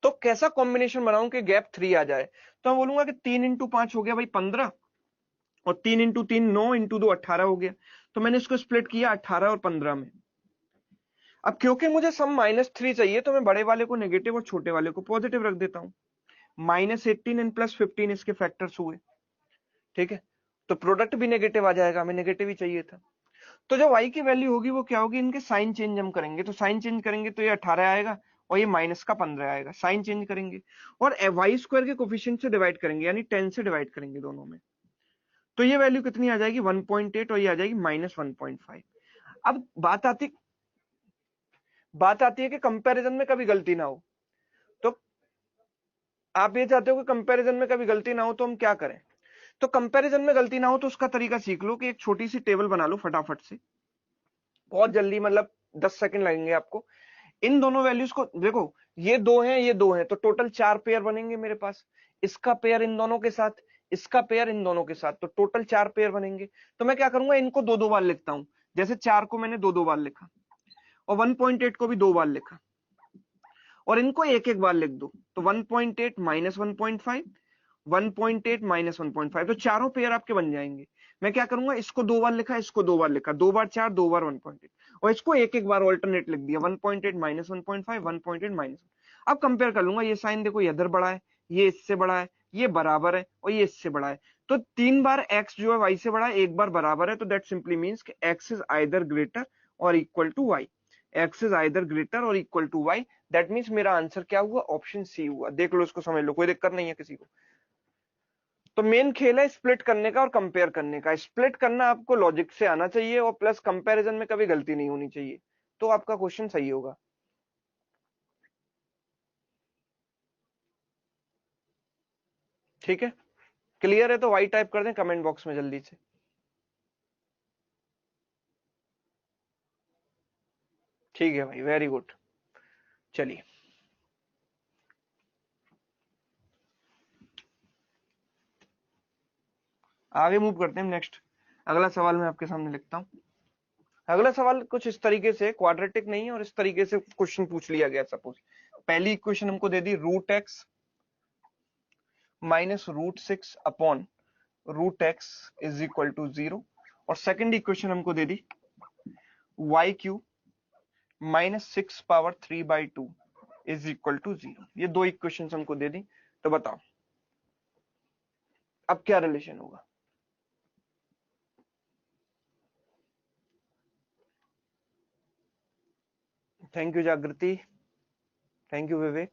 तो कैसा कॉम्बिनेशन बनाऊं कि गैप 3 आ जाए, तो मैं बोलूंगा कि 3 इंटू 5 हो गया भाई 15, और 3 इंटू 3 9 इंटू 2 18 हो गया। तो मैंने इसको स्प्लिट किया 18 और 15 में। अब क्योंकि मुझे सम -3 चाहिए, तो मैं बड़े वाले को नेगेटिव और छोटे वाले को पॉजिटिव रख देता हूं। -18 एंड +15 इसके फैक्टर्स हुए। ठीक है, तो प्रोडक्ट भी नेगेटिव आ जाएगा, हमें नेगेटिव ही चाहिए था। तो जो y की वैल्यू होगी वो क्या होगी, इनके साइन चेंज हम करेंगे, तो साइन चेंज करेंगे तो ये 18 आएगा, और ये माइनस का 15 आएगा, साइन चेंज करेंगे, और वाई स्क्वायर के कोफिशिएंट से डिवाइड करेंगे, यानी 10 से डिवाइड करेंगे दोनों में। तो ये वैल्यू कितनी आ जाएगी, 1.8, और ये आ जाएगी -1.5। अब बात आती बात आती है कि कंपैरिजन में कभी गलती ना हो। तो आप ये चाहते हो कि कंपैरिजन में कभी गलती ना हो, तो हम क्या करें? तो कंपैरिजन में गलती ना हो तो उसका तरीका सीख लो कि एक छोटी सी टेबल बना लो फटाफट से, बहुत जल्दी, मतलब 10 सेकंड लगेंगे आपको। इन दोनों वैल्यूज को देखो, ये दो हैं, ये दो हैं, तो टोटल 4 पेयर बनेंगे मेरे पास। इसका पेयर इन दोनों के साथ, इसका पेयर इन दोनों के साथ, तो टोटल 4 पेयर बनेंगे। तो मैं क्या करूंगा, इनको दो दो बार लिखता हूं। जैसे 4 को मैंने दो दो बार लिखा, और 1.8 को भी दो बार लिखा, और इनको एक एक बार लिख दो। तो 1.8 माइनस 1.5, 1.8 माइनस 1.5, तो चारों पेयर आपके बन जाएंगे। मैं क्या करूंगा, इसको दो बार लिखा, इसको दो बार लिखा, दो बार 4, दो बार 1.8, और इसको एक एक बार ऑल्टरनेट लिख दिया, 1.8 माइनस 1.5, 1.8 माइनस। अब कंपेयर कर लूंगा, ये साइन देखो, ये इधर बड़ा है, ये इससे बड़ा है, ये बराबर है, और ये इससे बड़ा है। तो 3 बार x जो है y से बड़ा है, एक बार बराबर है, तो दैट सिंपली मींस कि x is either greater or equal to y। x is either greater or equal to y, that means मेरा आंसर क्या हुआ, ऑप्शन सी हुआ। देख लो, इसको समझ लो, कोई दिक्कत नहीं है किसी को। तो मेन खेल है स्प्लिट करने का और कंपेयर करने का। स्प्लिट करना आपको लॉजिक से आना चाहिए, और प्लस कंपैरिजन में कभी गलती नहीं होनी चाहिए, तो आपका क्वेश्चन सही होगा। ठीक है, क्लियर है तो वाई टाइप कर दें कमेंट बॉक्स में जल्दी से। ठीक है भाई, वेरी गुड। चलिए आगे मूव करते हैं। नेक्स्ट अगला सवाल मैं आपके सामने लिखता हूं। अगला सवाल कुछ इस तरीके से, क्वाड्रेटिक नहीं है, और इस तरीके से क्वेश्चन पूछ लिया गया। सपोज पहली इक्वेशन हमको दे दी √x minus √6 upon √x is equal to 0, और सेकंड इक्वेशन हमको दे दी y³ minus 6^3/2 is equal to 0। ये दो इक्वेशन हमको दे दी। तो बताओ अब क्या रिलेशन होगा? थैंक यू जागृति, थैंक यू विवेक।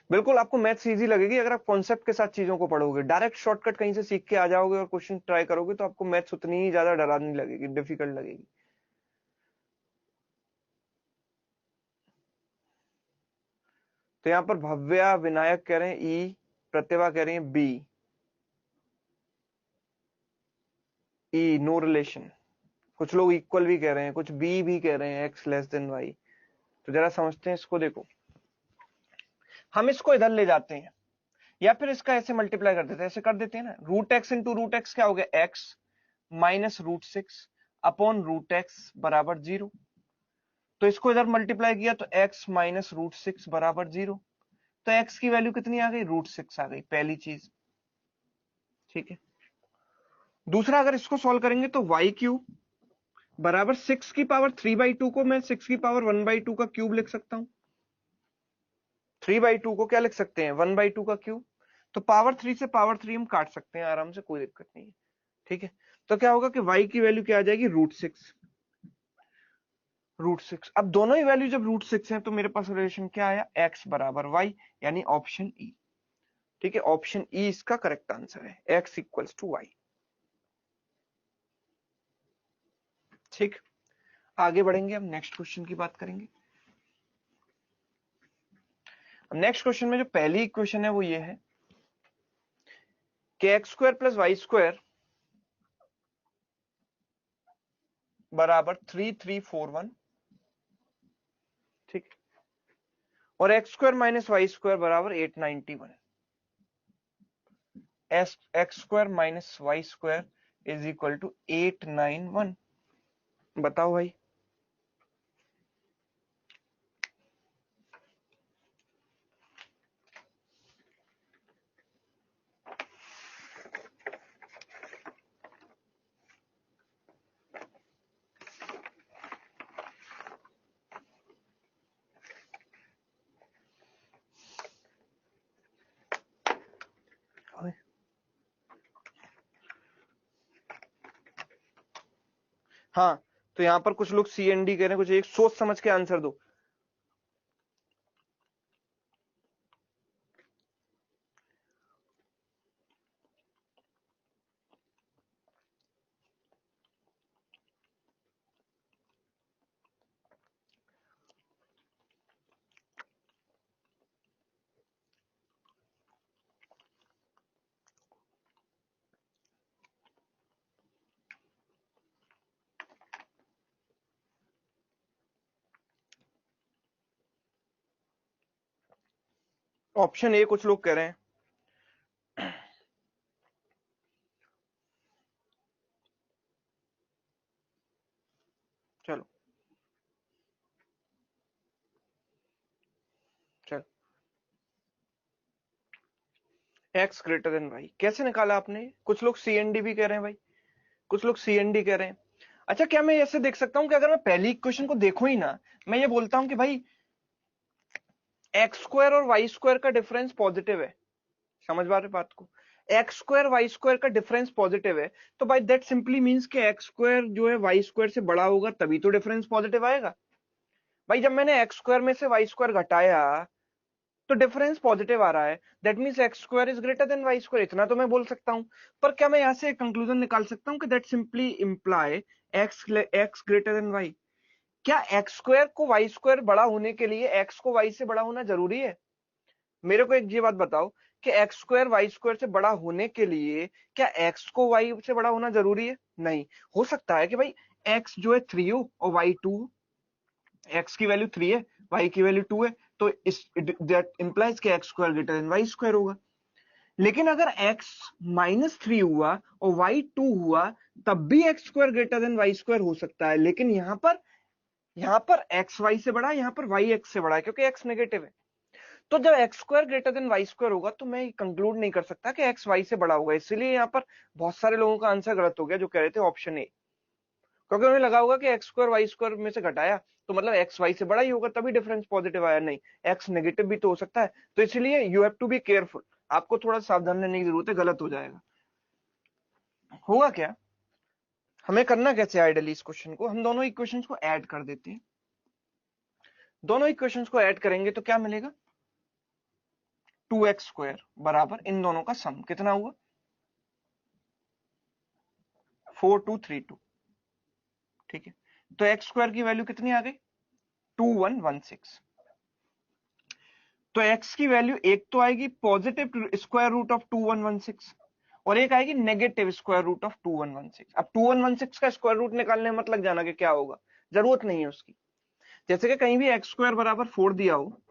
बिल्कुल आपको मैथ्स इजी लगेगी अगर आप कॉन्सेप्ट के साथ चीजों को पढ़ोगे। डायरेक्ट शॉर्टकट कहीं से सीख के आ जाओगे और क्वेश्चन ट्राई करोगे तो आपको मैथ्स उतनी ही ज्यादा डरावनी लगेगी, डिफिकल्ट लगेगी। तो यहाँ पर भव्या विनायक कह रहे हैं ई, प्रतिभा कह रही है बी। ई नो रिलेशन। कुछ लोग इक्वल भी कह रहे हैं, कुछ बी भी कह रहे हैं, एक्स लेस देन वाई। तो जरा समझते हैं इसको। देखो हम इसको इधर ले जाते हैं, या फिर इसका ऐसे मल्टीप्लाई कर देते हैं, ऐसे कर देते हैं ना। √x इंटू √x क्या हो गया, x माइनस √6 अपॉन √x बराबर 0। तो इसको इधर मल्टीप्लाई किया तो x माइनस √6 बराबर 0। तो x की वैल्यू कितनी आ गई, √6 आ गई, पहली चीज। ठीक है, दूसरा अगर इसको सॉल्व करेंगे तो y³ बराबर 6^3/2 को मैं 6^1/2 का क्यूब लिख सकता हूं। 3/2 को क्या लिख सकते हैं, 1/2 का क्यूब। तो पावर 3 से पावर 3 हम काट सकते हैं आराम से, कोई दिक्कत नहीं है। ठीक है, तो क्या होगा कि y की वैल्यू क्या आ जाएगी, √6। √6, अब दोनों ही वैल्यू जब √6 है तो मेरे पास रिलेशन क्या आया, x बराबर y, यानी ऑप्शन ई। ठीक है, ऑप्शन ई इसका करेक्ट आंसर है, x इक्वल्स टू y। ठीक, आगे बढ़ेंगे, हम नेक्स्ट क्वेश्चन की बात करेंगे। अब नेक्स्ट क्वेश्चन में जो पहली इक्वेशन है वो ये है कि x² प्लस y² बराबर 3341। ठीक, और x² माइनस y² बराबर 891। x² minus y² is equal to 891। बताओ भाई। हाँ, तो यहां पर कुछ लोग सी एंड डी कह रहे हैं, कुछ एक सोच समझ के आंसर दो। ऑप्शन ए कुछ लोग कह रहे हैं। चलो चलो, एक्स ग्रेटर देन वाई कैसे निकाला आपने? कुछ लोग सी एन डी भी कह रहे हैं भाई, कुछ लोग सी एन डी कह रहे हैं। अच्छा, क्या मैं ऐसे देख सकता हूं कि अगर मैं पहली इक्वेशन को देखूं ही ना, मैं ये बोलता हूं कि भाई एक्स स्क्वायर और वाई स्क्वायर का डिफरेंस पॉजिटिव है, समझ पा रहे बात को? एक्स स्क्वायर वाई स्क्वायर का डिफरेंस पॉजिटिव है, तो बाय दैट सिंपली मींस कि एक्स स्क्वायर जो है वाई स्क्वायर से बड़ा होगा तभी तो डिफरेंस पॉजिटिव आएगा। भाई जब मैंने एक्स स्क्वायर में से वाई स्क्वायर घटाया तो डिफरेंस पॉजिटिव आ रहा है, that means x square is greater than y square, इतना तो मैं बोल सकता हूं। पर क्या मैं यहां से कंक्लूजन निकाल सकता हूं कि that simply imply x x greater than y? क्या एक्स स्क्वायर को वाई स्क्वायर बड़ा होने के लिए एक्स को वाई से बड़ा होना जरूरी है? मेरे को एक ये बात बताओ कि एक्स स्क्वायर वाई स्क्वायर से बड़ा होने के लिए क्या एक्स को वाई से बड़ा होना जरूरी है? नहीं। हो सकता है कि भाई एक्स जो है 3 हो और वाई 2, एक्स की वैल्यू 3 है, वाई की वैल्यू 2 है, तो इस दैट इंप्लाइज कि x square greater than y square होगा। लेकिन अगर x -3 हुआ और y 2 हुआ, तब भी x square greater than y square हो सकता है। लेकिन यहां पर एक्स वाई से बड़ा है, यहां पर वाई एक्स से बड़ा है, क्योंकि एक्स नेगेटिव है। तो जब x square greater than y square होगा तो मैं कंक्लूड नहीं कर सकता कि एक्स वाई से बड़ा होगा। इसलिए यहाँ पर बहुत सारे लोगों का आंसर गलत हो गया जो कह रहे थे ऑप्शन ए, क्योंकि उन्हें लगा होगा कि एक्स स्क्वायर वाई स्क्वायर में से घटाया तो मतलब एक्स वाई से बड़ा ही होगा तभी डिफरेंस पॉजिटिव आया। नहीं, एक्स नेगेटिव भी तो हो सकता है। तो इसलिए you have to be careful, आपको थोड़ा सावधान रहने की जरूरत है, गलत हो जाएगा। होगा क्या, हमें करना कैसे आइडियली इस क्वेश्चन को, हम दोनों इक्वेशंस को ऐड कर देते हैं। दोनों इक्वेशंस को ऐड करेंगे तो क्या मिलेगा? 2x स्क्वायर बराबर इन दोनों का सम कितना हुआ? 4232। ठीक है, तो एक्स स्क्वायर की वैल्यू कितनी आ गई? 2116। तो एक्स की वैल्यू एक तो आएगी पॉजिटिव स्क्वायर रूट ऑफ 2116 और एक आएगी नेगेटिव स्क्वायर रूट ऑफ 2116। अब 2116 का स्क्वायर रूट निकालने में मत लग जाना कि क्या होगा, जरूरत नहीं है उसकी। जैसे कि कहीं भी एक्स स्क्वायर बराबर 4 दिया हो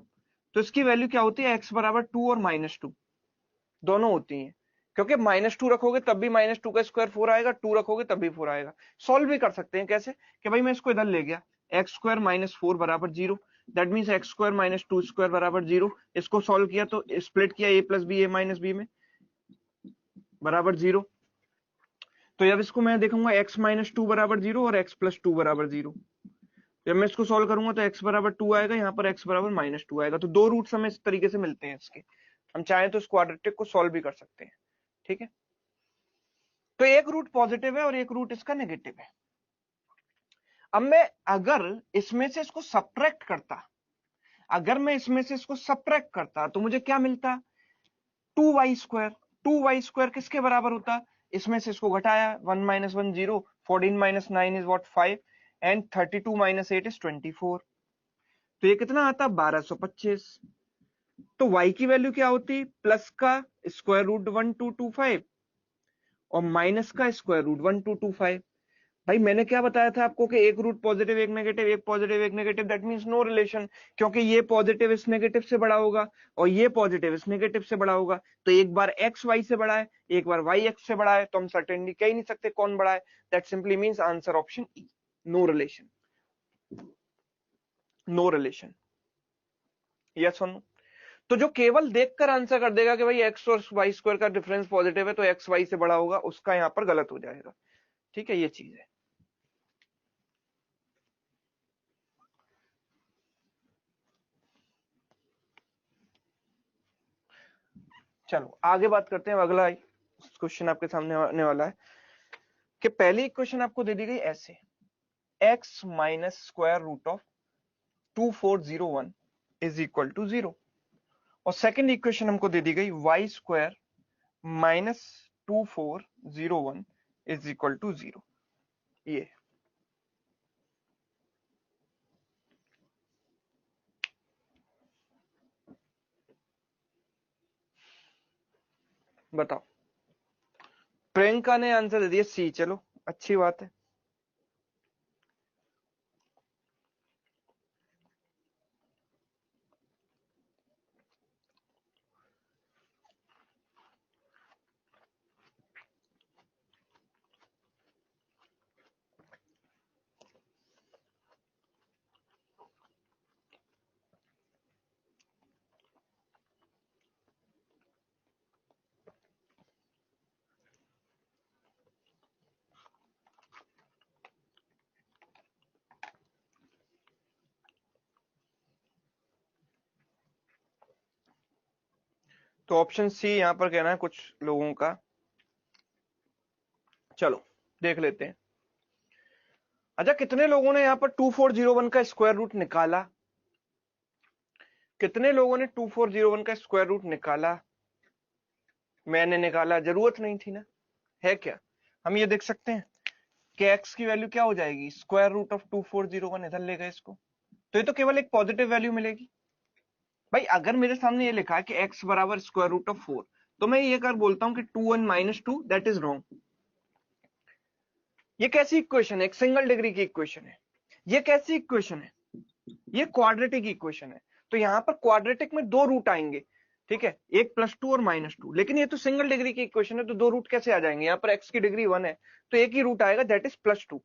तो इसकी वैल्यू क्या होती है? एक्स बराबर 2 और -2 दोनों होती हैं, क्योंकि -2 रखोगे तब भी -2 का स्क्वायर 4 आएगा, 2 रखोगे तब भी 4 आएगा। सॉल्व भी कर सकते हैं कैसे कि भाई मैं इसको इधर ले गया, एक्स स्क्वायर -4 बराबर 0, that means x square -2 square बराबर 0। इसको सॉल्व किया तो स्प्लिट किया a plus b, a minus b में बराबर 0। तो जब इसको मैं देखूंगा x -2 बराबर 0 और x + 2 बराबर 0, जब मैं इसको सॉल्व करूंगा तो x बराबर 2 आएगा, यहाँ पर x बराबर -2 आएगा। तो दो रूट्स हमें इस तरीके से मिलते हैं इसके। हम चाहें तो इस क्वाड्रेटिक को सॉल्व भी कर सकते हैं। ठीक है, तो एक रूट पॉजिटिव है और एक रूट इसका नेगेटिव है। अब मैं अगर इसमें से इसको सब्ट्रैक्ट करता, अगर मैं इसमें से इसको सब्ट्रैक्ट करता तो मुझे क्या मिलता? 2y square. 2y स्क्वायर किसके बराबर होता? इसमें से इसको घटाया, 1 - 1 0, 14 - 9 इज व्हाट 5 एंड 32 - 8 इज 24। तो ये कितना आता? 1225। तो y की वैल्यू क्या होती? प्लस का स्क्वायर रूट 1225 और माइनस का स्क्वायर रूट 1225। भाई मैंने क्या बताया था आपको कि एक रूट पॉजिटिव एक नेगेटिव, एक पॉजिटिव एक negative, that means no relation, क्योंकि ये पॉजिटिव इस नेगेटिव से बड़ा होगा और ये पॉजिटिव इस नेगेटिव से बड़ा होगा। तो एक बार एक्स वाई से बड़ा है, एक बार वाई एक्स से बड़ा है, तो हम सर्टेनली कह ही नहीं सकते कौन बड़ा है। That simply means answer option E, no relation. No relation, yes और नो। तो जो केवल देखकर आंसर कर देगा कि भाई एक्स और वाई स्क्वायर का डिफरेंस पॉजिटिव है तो एक्स वाई से बड़ा होगा, उसका यहां पर गलत हो जाएगा। ठीक है, ये चीज है। चलो आगे बात करते हैं। अगला क्वेश्चन आपके सामने आने वाला है कि पहली इक्वेशन आपको दे दी गई ऐसे, x minus square root of 2401 is equal to 0, और सेकंड इक्वेशन हमको दे दी गई y square minus 2401 is equal to 0। ये बताओ, प्रियंका ने आंसर दे दिया सी। चलो अच्छी बात है। तो ऑप्शन सी यहां पर कहना है कुछ लोगों का। चलो देख लेते हैं। अच्छा, कितने लोगों ने यहां पर 2401 का स्क्वायर रूट निकाला? कितने लोगों ने 2401 का स्क्वायर रूट निकाला? मैंने निकाला, जरूरत नहीं थी ना, है क्या? हम ये देख सकते हैं कि x की वैल्यू क्या हो जाएगी, स्क्वायर रूट ऑफ 2401। इधर ले गए इसको, तो ये तो केवल एक पॉजिटिव वैल्यू मिलेगी। भाई अगर मेरे सामने ये लिखा है कि x बराबर स्क्वायर रूट ऑफ 4, तो मैं ये कर बोलता हूं कि 2 1 माइनस 2, दैट इज रॉन्ग। ये कैसी इक्वेशन है? एक सिंगल डिग्री की इक्वेशन है। ये कैसी इक्वेशन है? ये क्वाड्रेटिक इक्वेशन है। तो यहां पर क्वाड्रेटिक में दो रूट आएंगे, ठीक है, एक +2 और -2। लेकिन ये तो सिंगल डिग्री की इक्वेशन है, तो दो रूट कैसे आ जाएंगे? यहाँ पर x की डिग्री 1 है, तो एक ही रूट आएगा, दैट इज +2।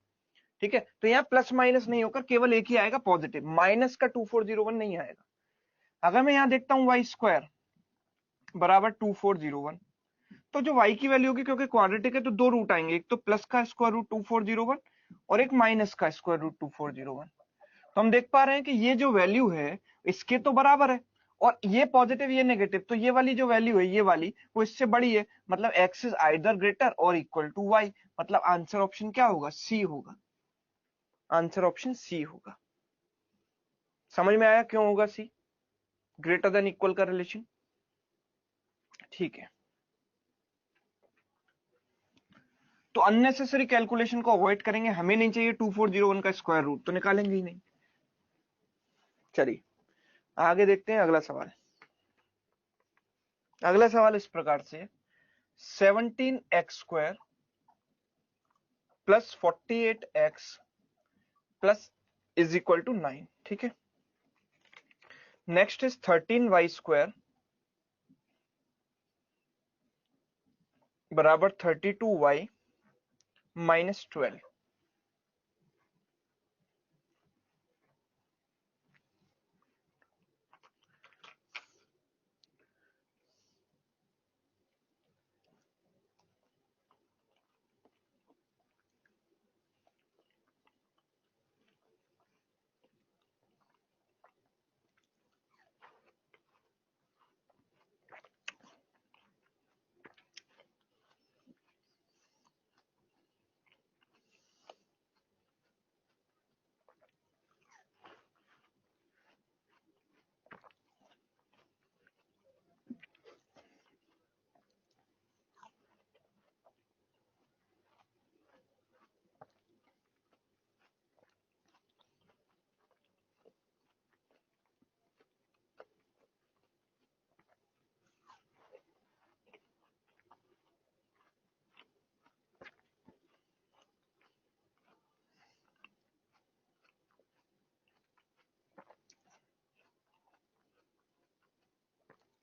ठीक है, तो यहाँ प्लस माइनस नहीं होकर केवल एक ही आएगा, पॉजिटिव। माइनस का 2401 नहीं आएगा। अगर मैं यहाँ देखता हूँ वाई स्क्वायर बराबर 2401, तो जो y की वैल्यू होगी, क्योंकि क्वाड्रेटिक है तो दो रूट आएंगे, एक तो प्लस का स्क्वायर रूट 2401 और एक माइनस का स्क्वायर रूट 2401। तो हम देख पा रहे हैं कि ये जो वैल्यू है इसके तो बराबर है, और ये पॉजिटिव ये नेगेटिव, तो ये वाली जो वैल्यू है ये वाली वो इससे बड़ी है, मतलब x is either greater or equal to y। मतलब आंसर ऑप्शन क्या होगा? सी होगा। आंसर ऑप्शन सी होगा। समझ में आया क्यों होगा सी? ग्रेटर देन इक्वल का रिलेशन। ठीक है, तो अननेसेसरी कैलकुलेशन को अवॉइड करेंगे। हमें नहीं चाहिए 2401 का स्क्वायर रूट, तो निकालेंगे ही नहीं। चलिए आगे देखते हैं अगला सवाल। अगला सवाल इस प्रकार से, 17x² plus 48x plus is equal to 9। ठीक है, नेक्स्ट इज 13y² बराबर 32y माइनस 12।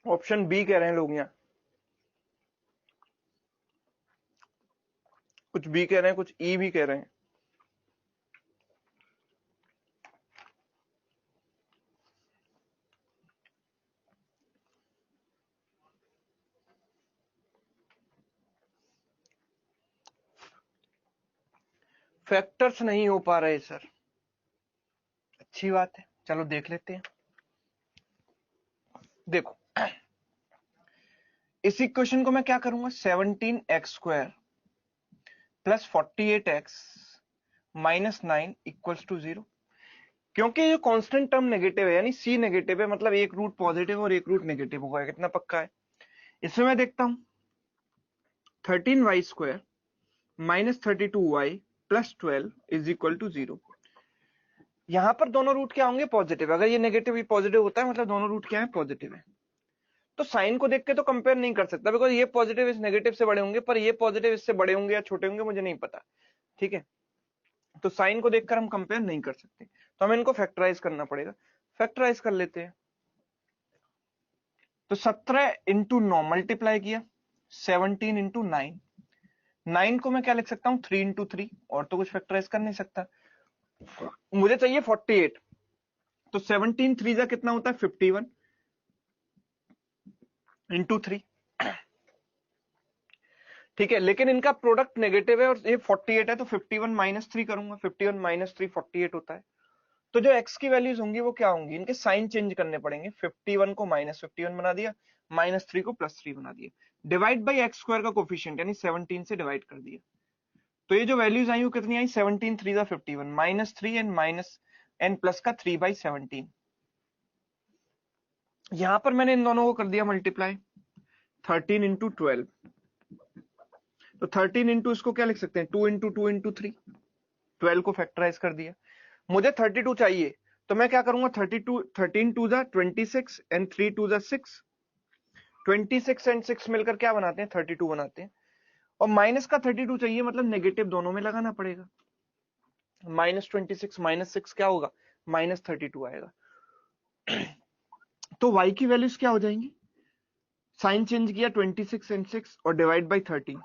ऑप्शन बी कह रहे हैं लोग, यहाँ कुछ बी कह रहे हैं, कुछ ई भी कह रहे हैं। फैक्टर्स नहीं हो पा रहे सर, अच्छी बात है, चलो देख लेते हैं। देखो इस इक्वेशन को मैं क्या करूंगा, 17x² plus 48x minus 9 equals to 0। क्योंकि ये कांस्टेंट टर्म नेगेटिव है, यानी सी नेगेटिव है, मतलब एक रूट पॉजिटिव और एक रूट नेगेटिव होगा। कितना पक्का है? इसमें मैं देखता हूं 13y² minus 32y plus 12 is equal to 0। यहां पर दोनों रूट क्या होंगे? पॉजिटिव। अगर ये नेगेटिव ही पॉजिटिव होता है मतलब दोनों रूट क्या है? पॉजिटिव है। तो साइन को देख के तो कंपेयर नहीं कर सकता, बिकॉज ये पॉजिटिव इस नेगेटिव से बड़े होंगे, पर ये पॉजिटिव इससे बड़े होंगे या छोटे होंगे मुझे नहीं पता। ठीक है, तो साइन को देखकर हम कंपेयर नहीं कर सकते, तो हमें इनको फैक्टराइज करना पड़ेगा। फैक्टराइज कर लेते हैं। तो 17 इंटू 9 मल्टीप्लाई किया 17 इंटू 9। 9 को मैं क्या लिख सकता हूं? 3 इंटू 3, और तो कुछ फैक्टराइज कर नहीं सकता। मुझे चाहिए 48, तो 17 3 जा कितना होता है? 51 इंटू 3। ठीक है, लेकिन इनका प्रोडक्ट नेगेटिव है और ये 48 है, तो 51 माइनस 3 करूंगा। 51 माइनस 3 48 होता है। तो जो x की वैल्यूज होंगी वो क्या होंगी? इनके साइन चेंज करने पड़ेंगे। 51 को माइनस 51 बना दिया, -3 को +3 बना दिया, डिवाइड बाई एक्स स्क्वायर का कोफिशिएंट यानी 17 से डिवाइड कर दिया। तो ये जो वैल्यूज आई वो कितनी आई, 17 3 जा 51, -3 एंड माइनस एन प्लस का 3/17। यहां पर मैंने इन दोनों को कर दिया मल्टीप्लाई, 13 इंटू 12, तो 13 इंटू इसको क्या लिख सकते हैं, 2 इंटू 2 इंटू 3, 12 को फैक्टराइज कर दिया। मुझे 32 चाहिए, तो मैं क्या करूंगा, 32 13 2 जा 26 एंड 3 2 जा 6, 26 एंड 6 मिलकर क्या बनाते हैं, 32 बनाते हैं। और माइनस का 32 चाहिए, मतलब नेगेटिव दोनों में लगाना पड़ेगा, -26 -6 क्या होगा, -32 आएगा। तो y की वैल्यूज क्या हो जाएंगी, साइन चेंज किया 26 एंड 6 और डिवाइड बाई 13,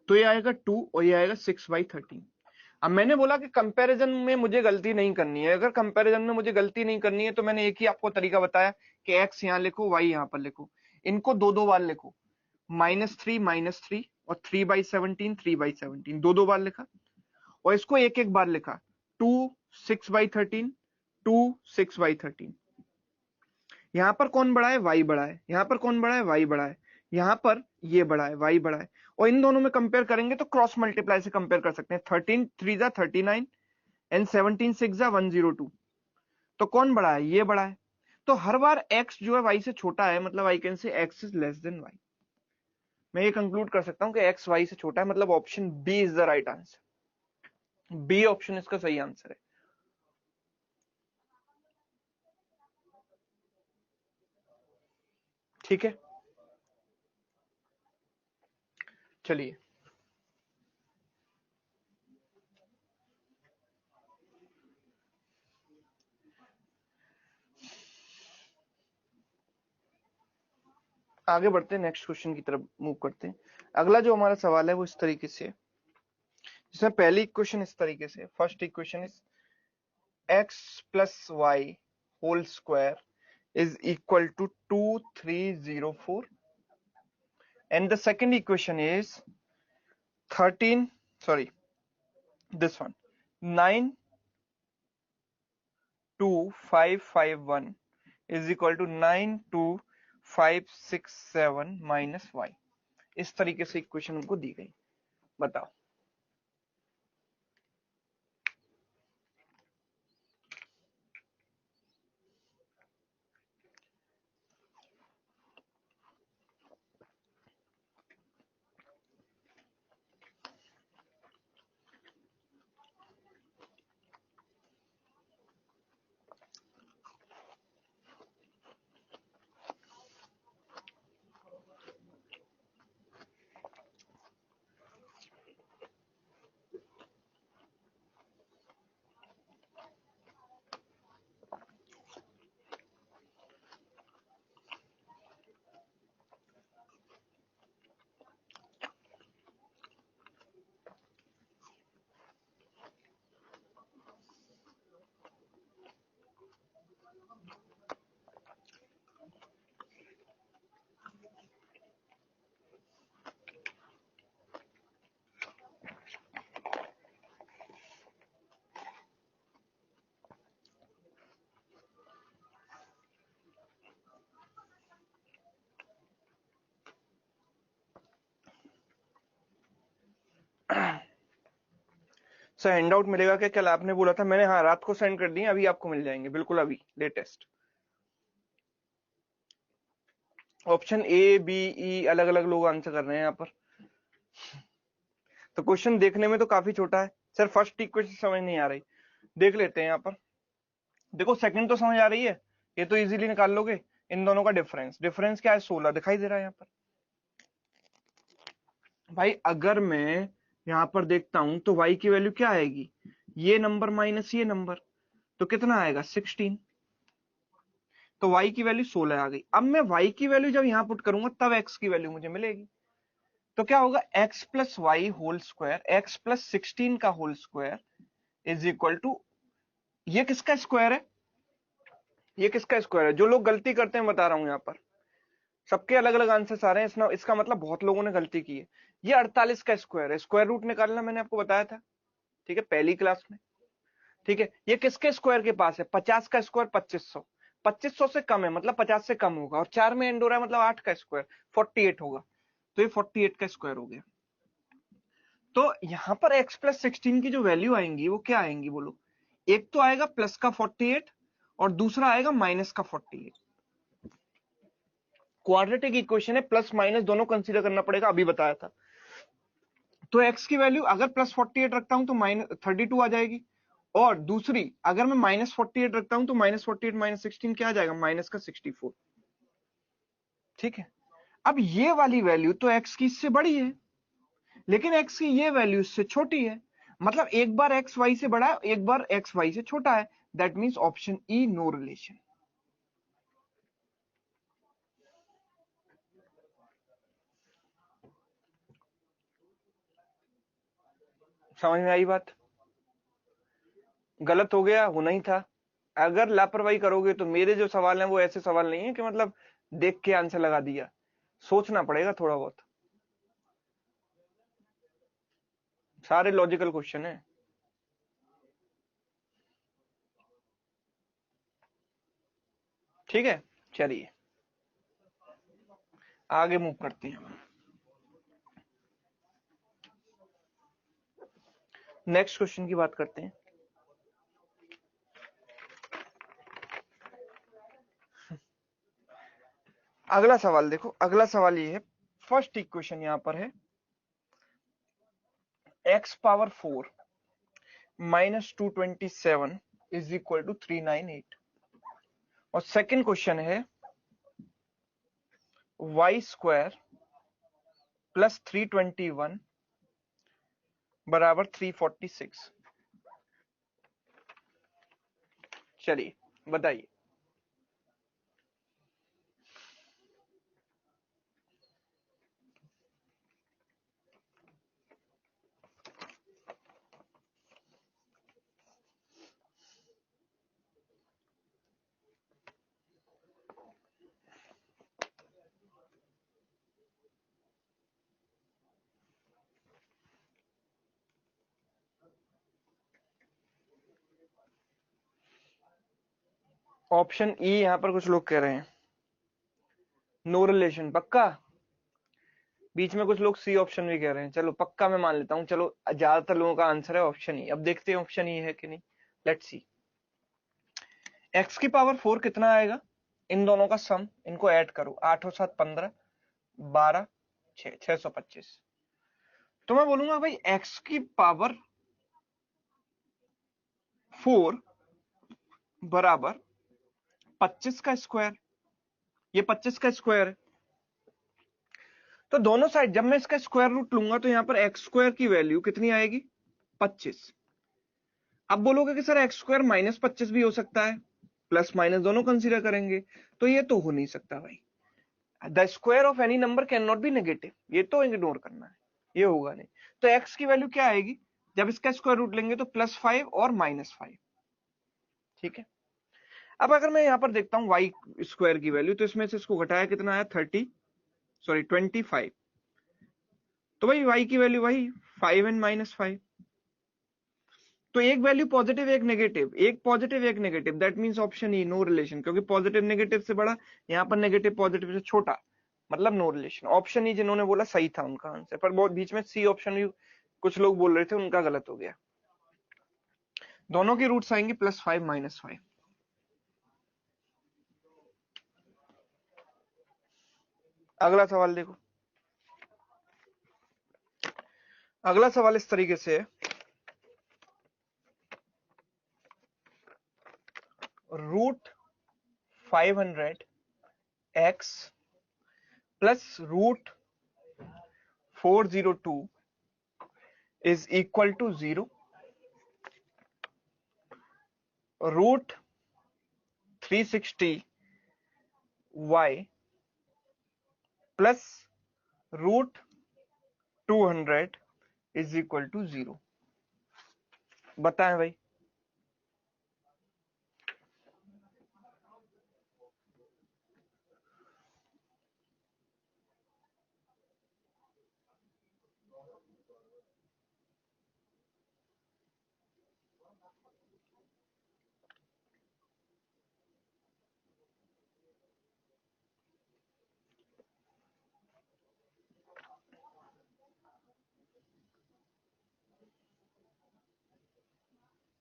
तो ये आएगा 2 और ये आएगा 6/13। अब मैंने बोला कि कंपैरिजन में मुझे गलती नहीं करनी है, अगर कंपैरिजन में मुझे गलती नहीं करनी है तो मैंने एक ही आपको तरीका बताया कि x यहां लिखो, y यहां पर लिखो, इनको दो बार लिखो, -3 और 3/17 3/17, दो बार लिखा, और इसको एक बार लिखा, 2 6/13 2 6/13। यहां पर कौन बड़ा है, y बड़ा है, यहां पर कौन बड़ा है, y बड़ा है, यहां पर ये बड़ा है, y बड़ा है, और इन दोनों में कंपेयर करेंगे तो क्रॉस मल्टीप्लाई से कंपेयर कर सकते हैं, 13 3 जा 39 एंड 17 6 जा 102, तो कौन बड़ा है, ये बड़ा है। तो हर बार x जो है y से छोटा है, मतलब आई कैन से x is less then y। मैं ये कंक्लूड कर सकता हूं कि x y से छोटा है, मतलब option B is the right answer, B option इसका सही आंसर है। ठीक है, चलिए आगे बढ़ते हैं, नेक्स्ट क्वेश्चन की तरफ मूव करते हैं। अगला जो हमारा सवाल है वो इस तरीके से है, जिसमें पहली इक्वेशन इस तरीके से, first equation is x plus y whole square is equal to 2304, and the second equation is 13, sorry, this one, 92551 is equal to 92567 minus y। इस तरीके से इक्वेशन हमको दी गई, बताओ। सर हैंड आउट मिलेगा क्या, कल आपने बोला था, मैंने हाँ रात को सेंड कर दिए, अभी आपको मिल जाएंगे, बिल्कुल अभी latest. Option A B E अलग अलग लोग आंसर कर रहे हैं यहाँ पर, तो क्वेश्चन देखने में तो काफी छोटा है सर, फर्स्ट इक्वेशन समझ नहीं आ रही, देख लेते हैं यहाँ पर। देखो सेकंड तो समझ आ रही है, ये तो इजीली निकाल लोगे, इन दोनों का डिफरेंस, डिफरेंस क्या है, 16 दिखाई दे रहा है यहाँ पर। भाई अगर मैं यहाँ पर देखता हूं तो y की वैल्यू क्या आएगी, ये नंबर माइनस ये नंबर, तो कितना आएगा 16, तो y की वैल्यू 16 आ गई। अब मैं y की वैल्यू जब यहां पुट करूंगा तब x की वैल्यू मुझे मिलेगी, तो क्या होगा, x plus y whole square, x plus 16 का whole square is equal to, ये किसका स्क्वायर है, ये किसका स्क्वायर है, जो लोग गलती करते हैं बता रहा हूं यहाँ पर, सबके अलग अलग आंसर आ रहे हैं, इसका मतलब बहुत लोगों ने गलती की है। ये 48 का स्क्वायर है, स्क्वायर रूट निकालना मैंने आपको बताया था, ठीक है, पहली क्लास में। ठीक है, ये किसके स्क्वायर के पास है, 50 का स्क्वायर 2500, 2500 से कम है मतलब 50 से कम होगा, और 4 में एंड हो रहा है मतलब 8 का स्क्वायर 48 होगा, तो ये 48 का स्क्वायर हो गया। तो यहां पर x प्लस 16 की जो वैल्यू आएंगी वो क्या आएंगी बोलो? एक तो आएगा प्लस का 48 और दूसरा आएगा माइनस का 48। क्वाड्रेटिक इक्वेशन है, प्लस माइनस दोनों कंसीडर करना पड़ेगा, अभी बताया था। तो x की वैल्यू अगर प्लस 48 रखता हूं तो माइनस 32 आ जाएगी, और दूसरी अगर मैं माइनस 48 रखता हूं तो माइनस 48 माइनस 16 क्या आ जाएगा? माइनस का 64। ठीक है, अब ये वाली वैल्यू तो x की इससे बड़ी है, लेकिन x की ये वैल्यू इससे छोटी है, मतलब एक बार x y से बड़ा है, एक बार x y से छोटा है। That means option E, no relation. समझ में आई बात? गलत हो गया, होना ही था। अगर लापरवाही करोगे तो मेरे जो सवाल हैं वो ऐसे सवाल नहीं है कि मतलब देख के आंसर लगा दिया, सोचना पड़ेगा थोड़ा बहुत। सारे लॉजिकल क्वेश्चन है। ठीक है, चलिए आगे मूव करते हैं। नेक्स्ट क्वेश्चन की बात करते हैं। अगला सवाल देखो, अगला सवाल ये है, फर्स्ट इक्वेशन यहां पर है x power 4 minus 227 is equal to 398, और सेकंड क्वेश्चन है y स्क्वायर प्लस 321 बराबर 346। चलिए बताइए। ऑप्शन ई यहां पर कुछ लोग कह रहे हैं नो रिलेशन, पक्का? बीच में कुछ लोग सी ऑप्शन भी कह रहे हैं, चलो पक्का मैं मान लेता हूं। चलो ज्यादातर लोगों का आंसर है ऑप्शन ई। अब देखते हैं ऑप्शन ई है कि नहीं। Let's see. एक्स की पावर 4 कितना आएगा? इन दोनों का सम, इनको ऐड करो, 8 और 7 15, 12 6 625। तो मैं बोलूंगा भाई एक्स की पावर 4 बराबर 25 का स्क्वायर, ये 25 का स्क्वायर है। तो दोनों साइड जब मैं इसका स्क्वायर रूट लूंगा तो यहां पर एक्स स्क्वायर की वैल्यू कितनी आएगी? 25। अब बोलोगे कि सर एक्स स्क्वायर माइनस 25 भी हो सकता है, प्लस माइनस दोनों कंसीडर करेंगे, तो ये तो हो नहीं सकता भाई। The square of any number can not be negative, ये तो इग्नोर करना है, ये होगा नहीं। तो एक्स की वैल्यू क्या आएगी जब इसका स्क्वायर रूट लेंगे? तो +5 और -5। ठीक है, अब अगर मैं यहां पर देखता हूं वाई स्क्वायर की वैल्यू, तो इसमें से इसको घटाया कितना आया? 25। तो भाई वाई की वैल्यू वही 5 एंड -5। तो एक वैल्यू पॉजिटिव एक नेगेटिव, एक पॉजिटिव एक negative, that means option E, no relation. क्योंकि पॉजिटिव नेगेटिव से बड़ा, यहाँ पर नेगेटिव पॉजिटिव से छोटा, मतलब नो रिलेशन। ऑप्शन ई जिन्होंने बोला सही था उनका आंसर, पर बहुत बीच में सी ऑप्शन भी कुछ लोग बोल रहे थे, उनका गलत हो गया। दोनों की रूट्स आएंगी +5 -5। अगला सवाल देखो, अगला सवाल इस तरीके से है, √500x plus √402 is equal to 0। √360y plus √200 is equal to 0। बताएं भाई।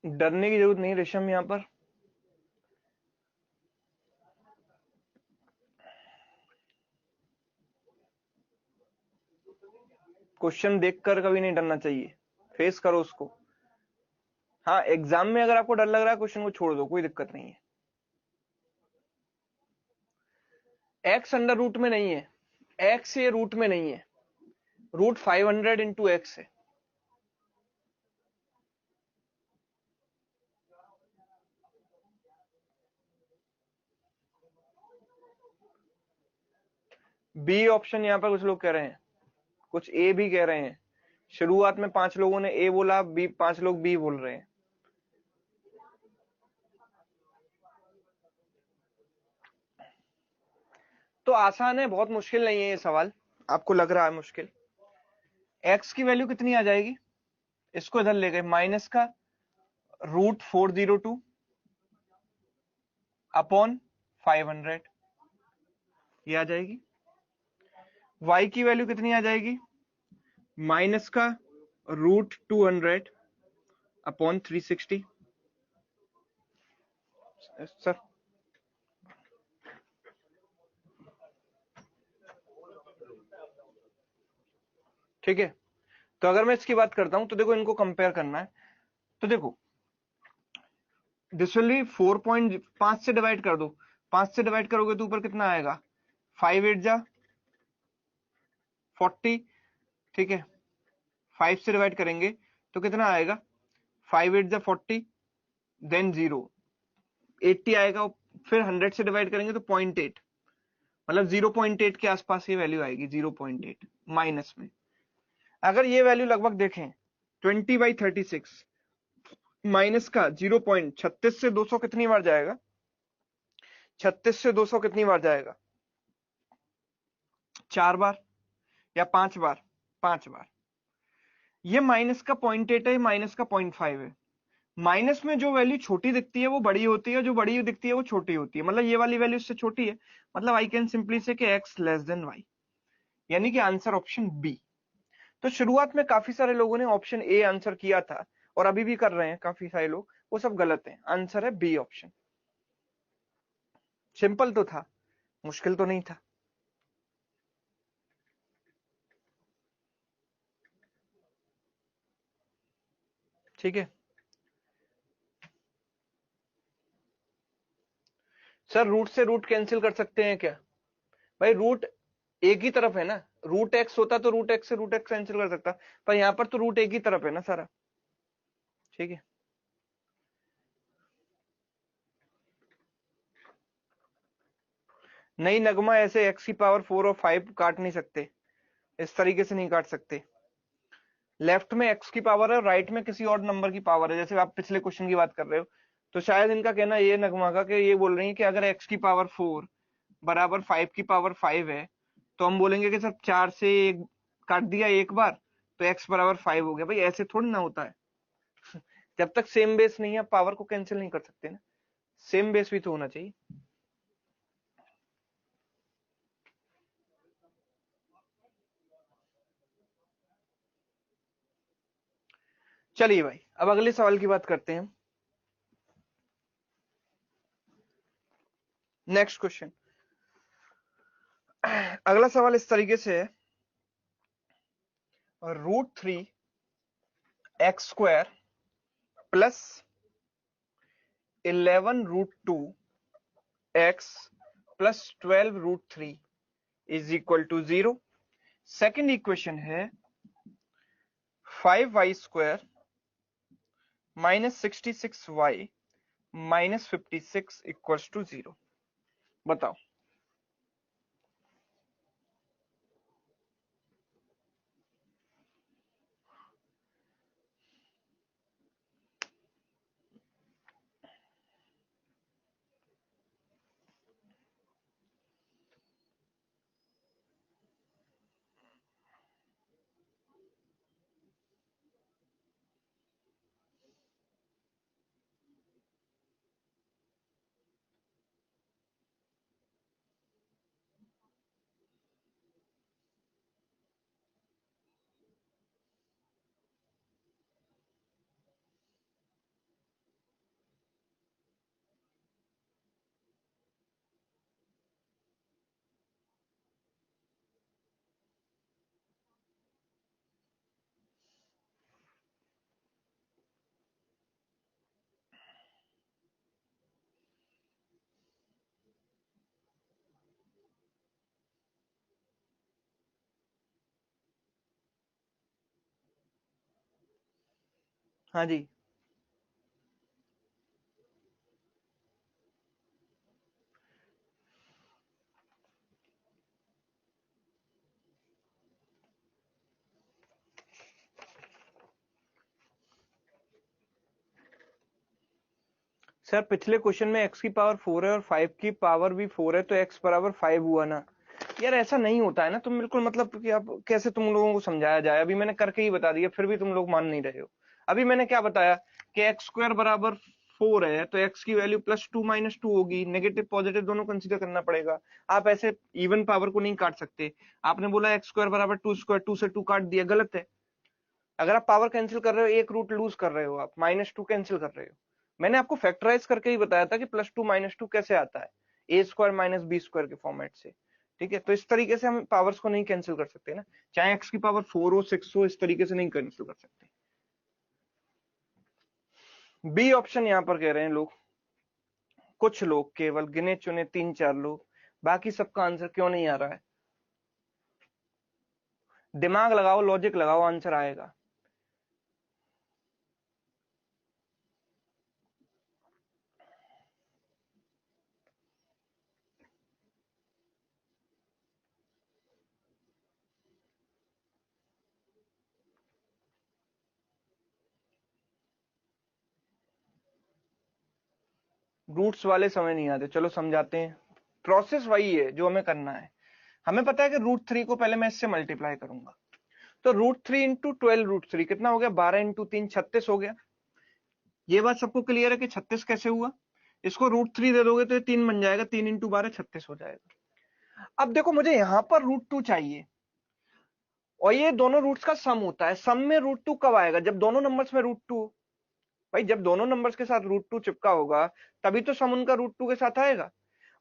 डरने की जरूरत नहीं रेशम, यहां पर क्वेश्चन देखकर कभी नहीं डरना चाहिए, फेस करो उसको। हाँ, एग्जाम में अगर आपको डर लग रहा है क्वेश्चन को छोड़ दो, कोई दिक्कत नहीं है। एक्स अंडर रूट में नहीं है, एक्स ये रूट में नहीं है, रूट 500 इंटू एक्स है। बी ऑप्शन यहां पर कुछ लोग कह रहे हैं, कुछ ए भी कह रहे हैं। शुरुआत में 5 लोगों ने ए बोला, बी 5 लोग बी बोल रहे हैं। तो आसान है, बहुत मुश्किल नहीं है ये सवाल। आपको लग रहा है मुश्किल। एक्स की वैल्यू कितनी आ जाएगी, इसको इधर ले गए, माइनस का रूट 402 अपॉन 500, ये आ जाएगी। y की वैल्यू कितनी आ जाएगी, माइनस का रूट 200 अपॉन 360। सर ठीक है, तो अगर मैं इसकी बात करता हूं तो देखो, इनको कंपेयर करना है। तो देखो, दिस विल बी 4.5 से डिवाइड कर दो, 5 से डिवाइड करोगे तो ऊपर कितना आएगा, 5 8 जा 40, ठीक है। 5 से डिवाइड करेंगे तो कितना आएगा, 5 8 जा 40, देन 0 80 आएगा, फिर 100 से डिवाइड करेंगे तो 0.8, मतलब 0.8 के आसपास ये वैल्यू आएगी, 0.8 माइनस में। अगर ये वैल्यू लगभग देखें 20/36, माइनस का 0.36 से 200 कितनी बार जाएगा, 36 से 200 कितनी बार जाएगा, 4 बार या 5 बार, 5 बार। ये माइनस का 0.8 है, माइनस का 0.5 है। माइनस में जो वैल्यू छोटी दिखती है वो बड़ी होती है, जो बड़ी दिखती है वो छोटी होती है, मतलब ये वाली वैल्यू इससे छोटी है, मतलब आई कैन सिंपली से कि x लेस देन y, यानी कि आंसर ऑप्शन बी। तो शुरुआत में काफी सारे लोगों ने ऑप्शन ए आंसर किया था और अभी भी कर रहे हैं काफी सारे लोग, वो सब गलत है, आंसर है बी ऑप्शन। सिंपल तो था, मुश्किल तो नहीं था। ठीक है सर, रूट से रूट कैंसिल कर सकते हैं क्या, भाई रूट एक ही तरफ है ना, रूट एक्स होता तो रूट एक्स से रूट एक्स कैंसिल कर सकता, पर यहां पर तो रूट एक ही तरफ है ना सारा। ठीक है, नहीं नगमा, ऐसे एक्स की पावर 4 और 5 काट नहीं सकते, इस तरीके से नहीं काट सकते। लेफ्ट में एक्स की पावर है, राइट में किसी और नंबर की पावर है, जैसे आप पिछले क्वेश्चन की बात कर रहे हो। तो शायद इनका कहना ये नगमा का कि ये बोल रही है कि अगर एक्स की पावर 4 बराबर 5 की पावर 5 है, तो हम बोलेंगे कि सर 4 से एक काट दिया एक बार, तो एक्स बराबर 5 हो गया। भाई ऐसे थोड़ी ना होता है, जब तक सेम बेस नहीं है पावर को कैंसिल नहीं कर सकते ना, सेम बेस भी तो होना चाहिए। चलिए भाई, अब अगले सवाल की बात करते हैं। नेक्स्ट क्वेश्चन, अगला सवाल इस तरीके से है, √3 x² plus 11√2 x plus 12√3 is equal to 0। Second equation है 5y² minus 66y minus 56 equals to 0। बताओ। हाँ जी, सर पिछले क्वेश्चन में x की पावर 4 है और 5 की पावर भी 4 है, तो x बराबर 5 हुआ ना। यार ऐसा नहीं होता है ना, तुम बिल्कुल मतलब कि अब कैसे तुम लोगों को समझाया जाए, अभी मैंने करके ही बता दिया फिर भी तुम लोग मान नहीं रहे हो। अभी मैंने क्या बताया कि एक्स स्क्वायर बराबर 4 है तो x की वैल्यू +2 - 2 होगी, नेगेटिव पॉजिटिव दोनों कंसीडर करना पड़ेगा। आप ऐसे इवन पावर को नहीं काट सकते। आपने बोला एक्स स्क्वायर बराबर 2 स्क्वायर, 2 से 2 काट दिया, गलत है। अगर आप पावर कैंसिल कर रहे हो एक रूट लूज कर रहे हो, आप -2 कैंसिल कर रहे हो। मैंने आपको फैक्टराइज करके ही बताया था कि +2 - 2 कैसे आता है, ए स्क्वायर माइनस बी स्क्वायर के फॉर्मेट से। ठीक है, तो इस तरीके से हम पावर्स को नहीं कैंसिल कर सकते ना, चाहे एक्स की पावर 4 हो 6 हो, इस तरीके से नहीं कैंसिल कर सकते। बी ऑप्शन यहां पर कह रहे हैं लोग, कुछ लोग, केवल गिने चुने 3 4 लोग, बाकी सबका आंसर क्यों नहीं आ रहा है? दिमाग लगाओ, लॉजिक लगाओ, आंसर आएगा। रूट्स वाले समझ नहीं आते, चलो समझाते हैं। प्रोसेस वही है जो हमें करना है। हमें पता है कि √3 को पहले मैं इससे मल्टीप्लाई करूंगा, तो √3 इंटू 12 √3 कितना हो गया? 12 इंटू 3 36 हो गया। ये बात सबको क्लियर है कि 36 कैसे हुआ? इसको √3 दे दोगे तो ये 3 बन जाएगा, 3 इंटू 12 36 हो जाएगा। अब देखो मुझे यहां पर √2 चाहिए, और ये दोनों रूट्स का सम होता है। सम में √2 कब आएगा? जब दोनों नंबर्स में √2। भाई जब दोनों नंबर्स के साथ √2 चिपका होगा तभी तो सम उनका √2 के साथ आएगा।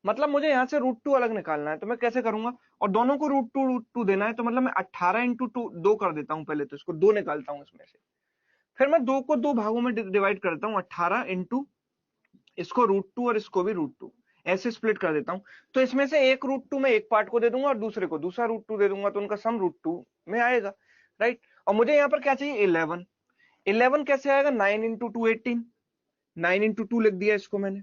मतलब मुझे यहाँ से √2 अलग निकालना है, तो मैं कैसे करूंगा? और दोनों को √2 देना है, तो मतलब मैं 18 इंटू 2 कर देता हूं, पहले तो इसको 2 निकालता हूं इसमें से, फिर मैं 2 को 2 भागों में डिवाइड करता हूं, 18 इंटू इसको √2 और इसको भी √2, ऐसे स्प्लिट कर देता हूं। तो इसमें से एक √2 में एक पार्ट को दे दूंगा और दूसरे को दूसरा √2 दे दूंगा, तो उनका सम √2 में आएगा, राइट। और मुझे यहाँ पर क्या चाहिए? 11। 11 कैसे आएगा? 9 इंटू 2 18, 9 इंटू 2 लिख दिया इसको मैंने।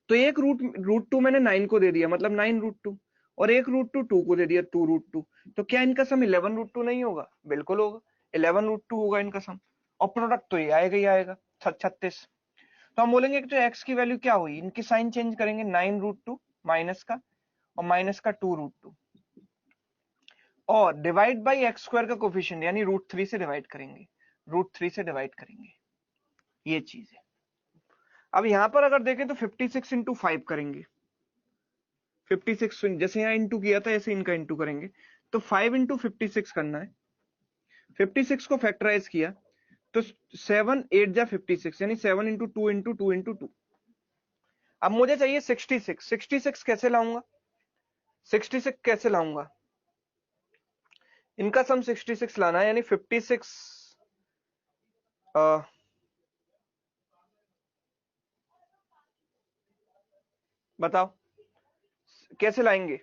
तो एक √2 मैंने 9 को दे दिया, मतलब 9 √2, और एक √2 2 को दे दिया, 2 √2। तो क्या इनका सम 11 √2 नहीं होगा? बिल्कुल होगा, 11 √2 होगा इनका सम। और प्रोडक्ट तो ये आएगा ही आएगा, 36। तो हम बोलेंगे कि जो एक्स की वैल्यू क्या हुई, इनकी साइन चेंज करेंगे, 9 √2 माइनस का, और माइनस का 2 √2, और डिवाइड बाई एक्स स्क्वायर का कोफिशिएंट यानी √3 से डिवाइड करेंगे, √3 से डिवाइड करेंगे, ये चीज है। अब यहां पर अगर देखें तो 56 इंटू 5 करेंगे, 56 जैसे यहाँ इंटू किया था ऐसे इनका इंटू करेंगे, तो 5 इंटू 56 करना है। 56 को फैक्टराइज किया तो 7 8 जा 56, यानी 7 इंटू 2 इंटू 2 इंटू 2। अब मुझे चाहिए 66। 66 कैसे लाऊंगा? 66 कैसे लाऊंगा? इनका सम 66 लाना है, यानी 56 बताओ कैसे लाएंगे?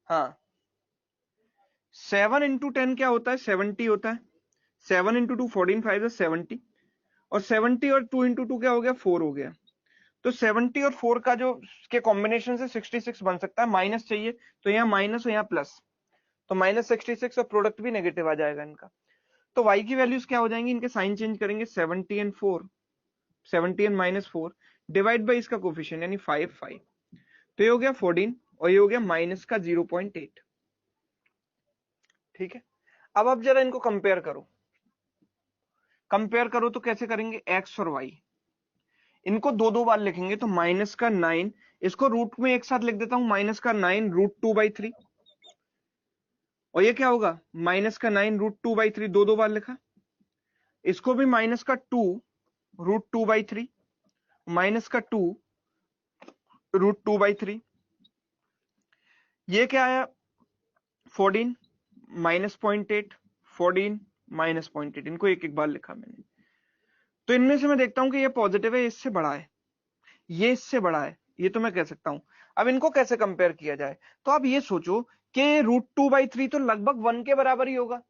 हाँ, 7 इंटू 10 क्या होता है? 70 होता है। 7 इंटू 2 14 5 70, और 70 और 2 इंटू 2 क्या हो गया? 4 हो गया। तो 70 और 4 का जो के कॉम्बिनेशन से 66 बन सकता है। माइनस चाहिए तो यहाँ माइनस और यहाँ प्लस, तो -66, और प्रोडक्ट भी नेगेटिव आ जाएगा इनका। तो y की वैल्यूज क्या हो जाएंगी? इनके साइन चेंज करेंगे, 70 एंड 4, 70 एंड -4 डिवाइड बाई इसका कोफिशिएंट यानी 5 5, तो ये हो गया 14, और ये हो गया माइनस का 0.8। ठीक है, अब आप जरा इनको कंपेयर करो। कंपेयर करो तो कैसे करेंगे? x और y, इनको दो दो बार लिखेंगे, तो माइनस का 9, इसको रूट में एक साथ लिख देता हूं, माइनस का 9 √2/3, और ये क्या होगा? माइनस का 9 √2/3, दो दो बार लिखा। इसको भी माइनस का 2 √2/3, माइनस का 2 √2/3, ये क्या आया? 14 -0.8, 14 -0.8, इनको एक एक बार लिखा मैंने। तो इनमें से मैं देखता हूं कि ये पॉजिटिव है, इससे बड़ा है, ये इससे बड़ा है, ये तो मैं कह सकता हूं। अब इनको कैसे कंपेयर किया जाए? तो आप ये सोचो कि √2/3 तो लगभग 1 के बराबर ही होगा।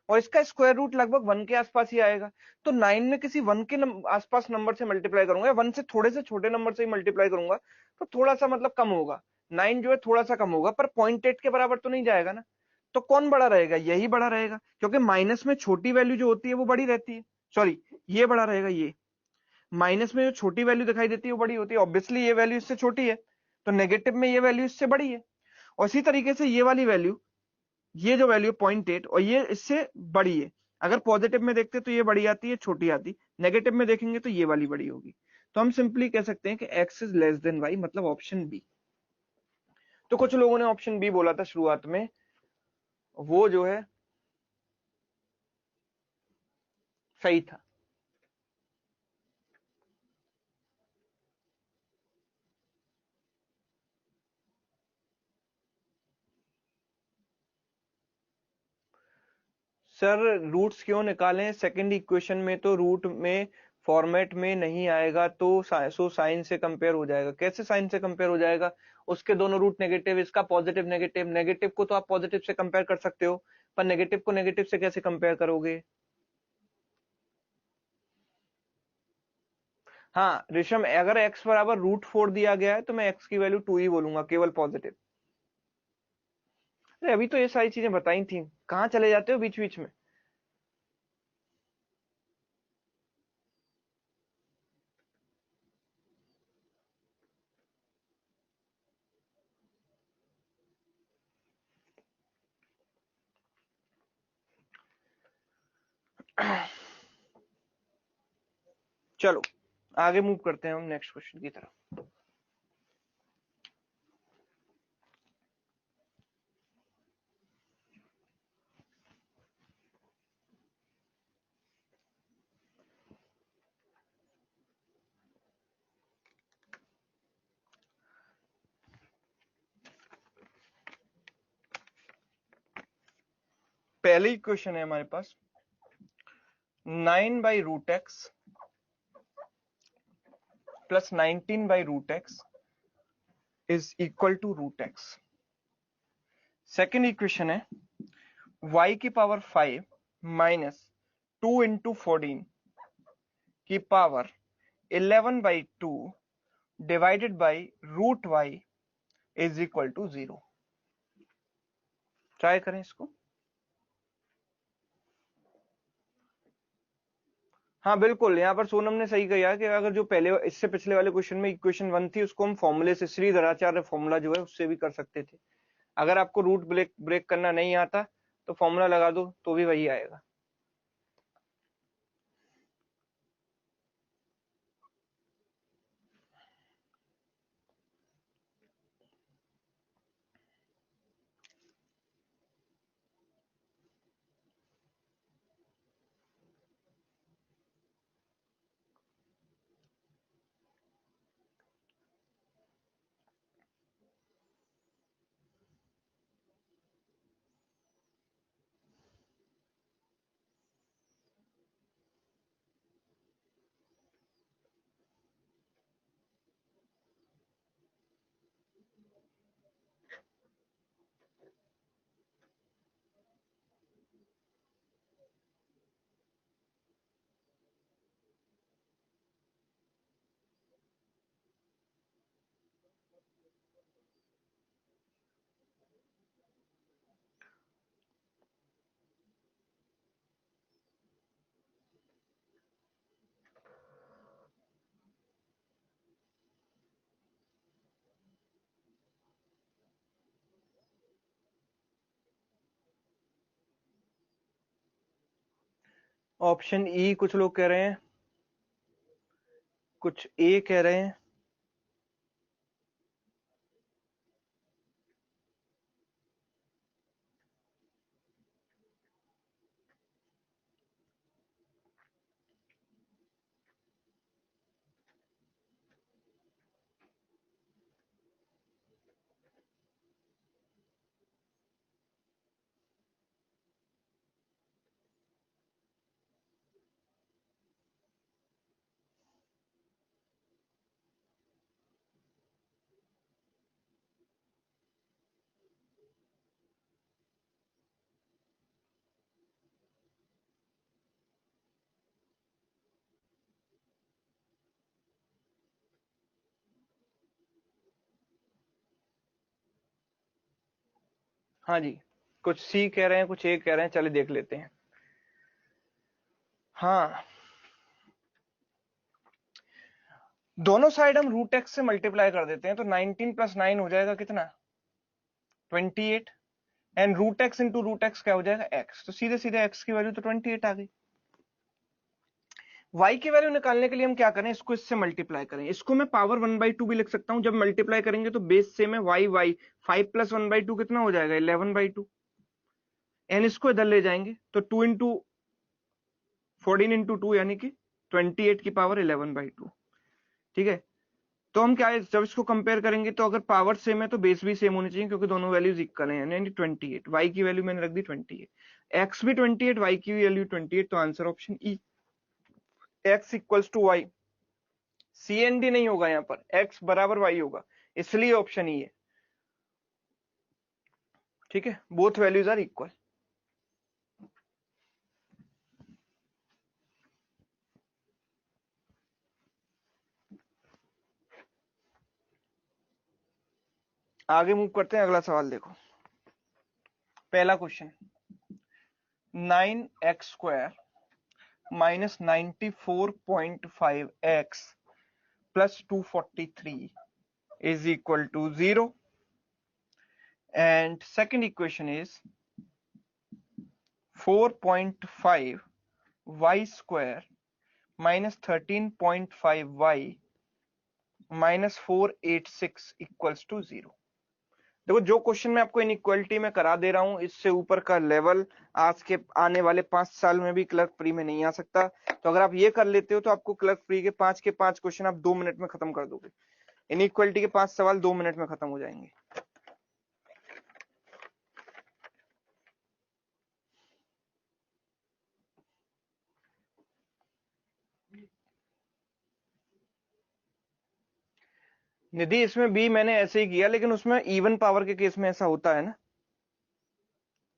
और इसका स्क्वायर रूट लगभग 1 के आसपास ही आएगा। तो 9 में किसी 1 के आसपास नंबर से मल्टीप्लाई करूंगा, या 1 से थोड़े से छोटे नंबर से ही मल्टीप्लाई करूंगा, तो थोड़ा सा मतलब कम होगा। 9 जो है थोड़ा सा कम होगा, पर 0.8 के बराबर तो नहीं जाएगा ना। तो कौन बड़ा रहेगा? यही बड़ा रहेगा, क्योंकि माइनस में छोटी वैल्यू जो होती है वो बड़ी रहती है। सॉरी, ये बड़ा रहेगा। ये माइनस में जो छोटी वैल्यू दिखाई देती है वो बड़ी होती है, ऑब्वियसली ये वैल्यू इससे छोटी है, तो नेगेटिव में ये वैल्यू इससे बड़ी है। और इसी तरीके से ये वाली वैल्यू, ये जो वैल्यू 0.8 और ये इससे बड़ी है। अगर पॉजिटिव में देखते तो ये बड़ी आती है, छोटी आती, नेगेटिव में देखेंगे तो ये वाली बड़ी होगी। तो हम सिंपली कह सकते हैं कि x is less then y, मतलब ऑप्शन बी। तो कुछ लोगों ने ऑप्शन बी बोला था शुरुआत में, वो जो है सही था। सर रूट्स क्यों निकालें? सेकंड इक्वेशन में तो रूट में फॉर्मेट में नहीं आएगा, तो सो साइन से कंपेयर हो जाएगा। कैसे साइन से कंपेयर हो जाएगा? उसके दोनों रूट नेगेटिव, इसका पॉजिटिव नेगेटिव। नेगेटिव को तो आप पॉजिटिव से कंपेयर कर सकते हो, पर नेगेटिव को नेगेटिव से कैसे कंपेयर करोगे? हाँ ऋषम, अगर x बराबर √4 दिया गया है तो मैं x की वैल्यू 2 ही बोलूंगा, केवल पॉजिटिव। अरे अभी तो ये सारी चीजें बताई थी, कहाँ चले जाते हो बीच बीच में? चलो आगे मूव करते हैं हम नेक्स्ट क्वेश्चन की तरफ। पहले इक्वेशन है हमारे पास 9/√x plus 19/√x is equal to √x। Second equation है y की पावर 5 माइनस 2 × 14 की power 11/2 divided by √y is equal to 0। Try करें इसको। हाँ बिल्कुल, यहाँ पर सोनम ने सही कहा कि अगर जो पहले इससे पिछले वाले क्वेश्चन में इक्वेशन 1 थी, उसको हम फॉर्मूले से, श्रीधराचार्य फॉर्मूला जो है उससे भी कर सकते थे। अगर आपको रूट ब्रेक ब्रेक करना नहीं आता तो फॉर्मूला लगा दो तो भी वही आएगा। ऑप्शन ई कुछ लोग कह रहे हैं, कुछ ए कह रहे हैं। हाँ जी, कुछ सी कह रहे हैं, कुछ ए कह रहे हैं, चलिए देख लेते हैं। हाँ, दोनों साइड हम रूट एक्स से मल्टीप्लाई कर देते हैं, तो 19 प्लस 9 हो जाएगा कितना, 28, and root x into root x क्या हो जाएगा, एक्स, तो सीधे सीधे एक्स की वैल्यू तो 28 आ गई। y की वैल्यू निकालने के लिए हम क्या करें, इसको इससे मल्टीप्लाई करें, इसको मैं पावर 1/2 भी लिख सकता हूं, जब मल्टीप्लाई करेंगे तो बेस सेम है, y 5 प्लस 1/2 कितना हो जाएगा, 11/2, एंड इसको इधर ले जाएंगे तो 2 इंटू 14 इंटू 2 यानी कि 28 की पावर 11/2। ठीक है, तो हम क्या है, जब इसको कंपेयर करेंगे तो अगर पावर सेम है तो बेस भी सेम होनी चाहिए, क्योंकि दोनों वैल्यूज इक्वल हैं, यानी 28, y की वैल्यू मैंने रख दी 28, x भी 28, y की वैल्यू 28, तो answer option E, x equals to y, C and D नहीं होगा, यहाँ पर x बराबर y होगा, इसलिए ऑप्शन ई है। ठीक है, बोथ वैल्यूज आर इक्वल। आगे मूव करते हैं, अगला सवाल देखो। पहला question, 9x² minus 94.5x plus 243 is equal to 0, and second equation is 4.5 y square minus 13.5 y minus 486 equals to 0। देखो, जो क्वेश्चन मैं आपको इनइक्वालिटी में करा दे रहा हूं, इससे ऊपर का लेवल आज के आने वाले 5 साल में भी क्लर्क प्री में नहीं आ सकता। तो अगर आप ये कर लेते हो तो आपको क्लर्क प्री के 5 क्वेश्चन आप 2 मिनट में खत्म कर दोगे। इनइक्वालिटी के 5 सवाल 2 मिनट में खत्म हो जाएंगे। निधि, इसमें भी मैंने ऐसे ही किया, लेकिन उसमें इवन पावर के केस में ऐसा होता है ना,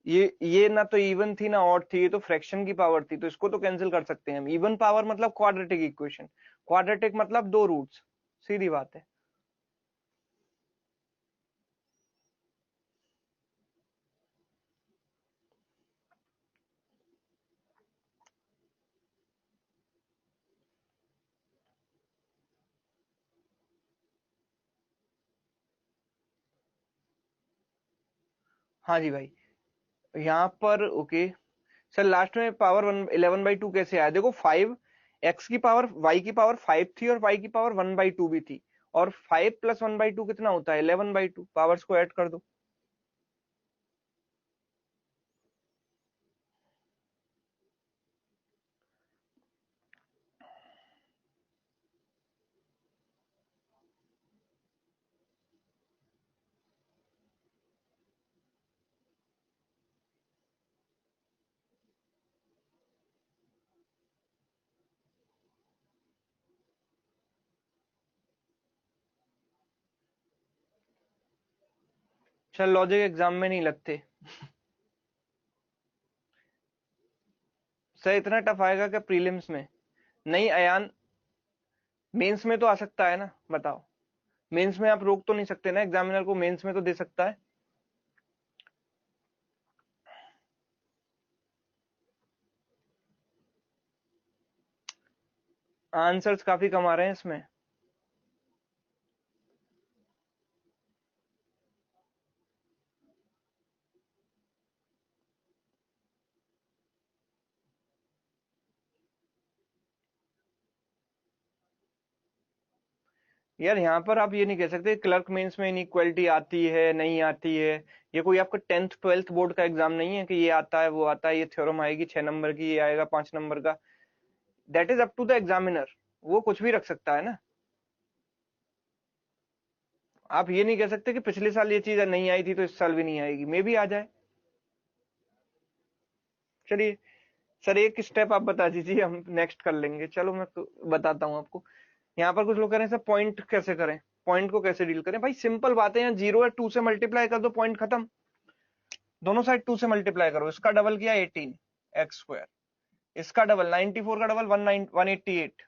ये ना तो इवन थी ना ऑड थी, ये तो फ्रैक्शन की पावर थी, तो इसको तो कैंसिल कर सकते हैं हम। इवन पावर मतलब क्वाड्रेटिक इक्वेशन, क्वाड्रेटिक मतलब 2 रूट्स, सीधी बात है। हाँ जी भाई, यहाँ पर ओके सर, लास्ट में पावर 11/2 कैसे आया, देखो 5 x की पावर y की पावर 5 थी और y की पावर 1/2 भी थी, और 5 प्लस 1/2 कितना होता है, 11/2, पावर्स को ऐड कर दो। चल, लॉजिक एग्जाम में नहीं लगते सर, इतना टफ आएगा क्या प्रीलिम्स में? नहीं अयान, मेंस में तो आ सकता है ना, बताओ। मेंस में आप रोक तो नहीं सकते ना, एग्जामिनर को मेंस में तो दे सकता है। आंसर्स काफी कम आ रहे हैं इसमें। यार यहाँ पर आप ये नहीं कह सकते क्लर्क मेंस में इनइक्वालिटी आती है नहीं आती है। ये कोई आपका 10th 12th बोर्ड का एग्जाम नहीं है कि ये आता है वो आता है, ये थ्योरम आएगी 6 नंबर की, ये आएगा 5 नंबर का। That is up to the examiner, वो कुछ भी रख सकता है ना। आप ये नहीं कह सकते कि पिछले साल ये चीज नहीं आई थी तो इस साल भी नहीं आएगी, मे भी आ जाए। चलिए सर, एक स्टेप आप बता दीजिए, हम नेक्स्ट कर लेंगे। चलो मैं बताता हूँ आपको। यहाँ पर कुछ लोग कह रहे हैं सर पॉइंट कैसे करें, पॉइंट को कैसे डील करें। भाई सिंपल बात है, यहाँ 0 और 2 से मल्टीप्लाई कर दो, पॉइंट खत्म। दोनों साइड 2 से मल्टीप्लाई करो, इसका डबल किया 18 x², इसका डबल 94 का डबल 188,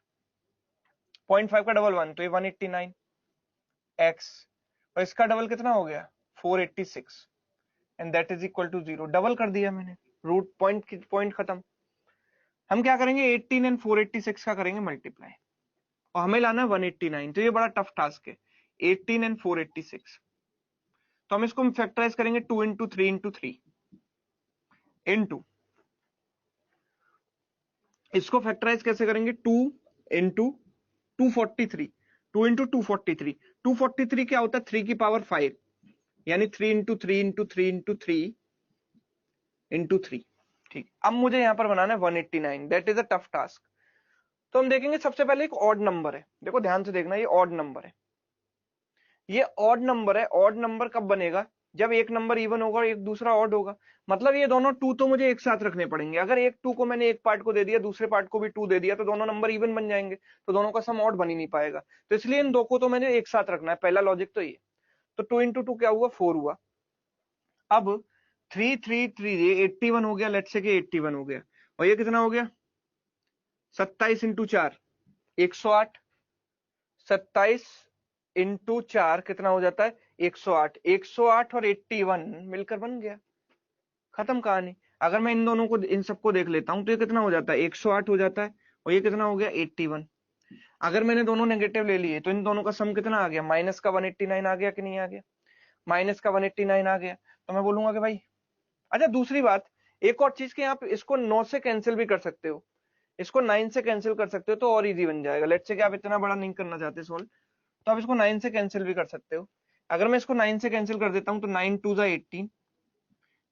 0.5 का डबल 1, तो ये 189 x, और इसका डबल कितना हो गया 486, and that is equal to 0। Double कर दिया मैंने, रूट पॉइंट खत्म। हम क्या करेंगे, 18 एंड 486 का करेंगे मल्टीप्लाई, और हमें लाना है 189। तो ये बड़ा टफ टास्क है, 18 एंड 486। तो हम इसको फैक्टराइज करेंगे 2 इंटू 3 इंटू 3 इंटू, इसको फैक्टराइज कैसे करेंगे, 2 इंटू 243, 2 इंटू 243, 243 क्या होता है, 3 की पावर 5, यानी 3 इंटू 3 इंटू 3 इंटू 3 इंटू 3। ठीक, अब मुझे यहां पर बनाना है 189, that is a tough task. तो हम देखेंगे सबसे पहले एक ऑड नंबर है, देखो ध्यान से देखना, ये ऑड नंबर है, ये ऑड नंबर है। ऑड नंबर कब बनेगा, जब एक नंबर इवन होगा और एक दूसरा ऑड होगा। मतलब ये दोनों टू तो मुझे एक साथ रखने पड़ेंगे। अगर एक टू को मैंने एक पार्ट को दे दिया, दूसरे पार्ट को भी टू दे दिया, तो दोनों नंबर इवन बन जाएंगे, तो दोनों का सम ऑड बन ही नहीं पाएगा। तो इसलिए इन दो को तो मैंने एक साथ रखना है, पहला लॉजिक तो ये। तो 2 इंटू 2 क्या हुआ, 4 हुआ। अब 3 3 3 ये 81 हो गया, लेट्स से कि 81 हो गया, और ये कितना हो गया, 27 इंटू 4 108, 27 इंटू 4 कितना हो जाता है, 108। 108 और 81 मिलकर बन गया, खत्म कहानी। अगर मैं इन दोनों को, इन सबको देख लेता हूं, तो ये कितना हो जाता है, 108 हो जाता है, और ये कितना हो गया, 81। अगर मैंने दोनों नेगेटिव ले लिए, तो इन दोनों का सम कितना आ गया, माइनस का 189 आ गया कि नहीं आ गया, माइनस का 189 आ गया। तो मैं बोलूंगा कि भाई, अच्छा दूसरी बात, एक और चीज कि आप इसको 9 से कैंसिल भी कर सकते हो, इसको 9 से कैंसिल कर सकते हो, तो और इजी बन जाएगा। लेट्स से कि आप इतना बड़ा नहीं करना चाहते सोल्व, तो आप इसको 9 से कैंसिल भी कर सकते हो। अगर मैं इसको 9 से कैंसिल कर देता हूं, तो 9 2 जा 18,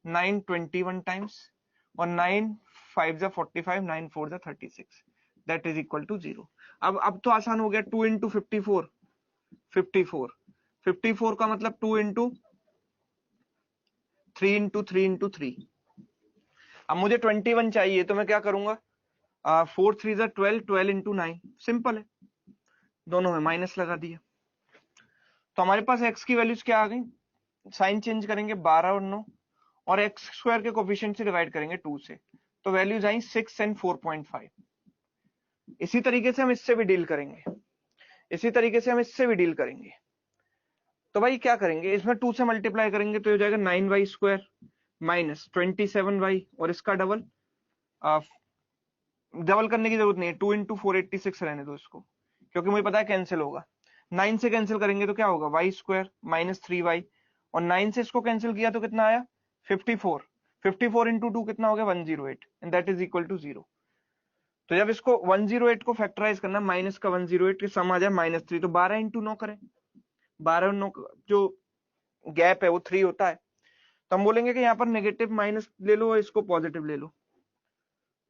9 21 टाइम्स, और 9 5 जा 45, 9 4 जा 36, दैट इज इक्वल टू 0। अब तो आसान हो गया, 2 इंटू 54, 54, 54 का मतलब 2 इंटू 3 इंटू 3 इंटू 3। अब मुझे 21 चाहिए, तो मैं क्या करूंगा, 4 3 जा 12, 12 इंटू 9, सिंपल है, दोनों में माइनस लगा दिया। तो हमारे पास x की वैल्यूज क्या आ गई, साइन चेंज करेंगे 12 और 9, और एक्स स्क्वायर के कोफिशिएंट से डिवाइड करेंगे 2 से, तो वैल्यूज आई 6 एंड 4.5। इसी तरीके से हम इससे भी डील करेंगे, इसी तरीके से हम इससे भी डील करेंगे। तो भाई क्या करेंगे, इसमें 2 से मल्टीप्लाई करेंगे, तो हो जाएगा 9y स्क्वायर माइनस 27y, और इसका डबल, डबल करने की जरूरत नहीं है, 2 इंटू 486 रहने दो इसको, क्योंकि मुझे पता है कैंसिल होगा। 9 से कैंसिल करेंगे तो क्या होगा, वाई स्क्वायर माइनस 3y, और 9 से इसको कैंसिल किया तो कितना आया, 54, 54 इंटू 2 कितना हो गया, 108, and that is equal to 0। तो जब इसको 108 को फैक्टराइज करना, माइनस का 108 के सम आ जाए -3, तो 12 इंटू 9 करें, 12 और 9 जो गैप है वो 3 होता है। तो हम बोलेंगे कि यहाँ पर नेगेटिव माइनस ले लो और इसको पॉजिटिव ले लो,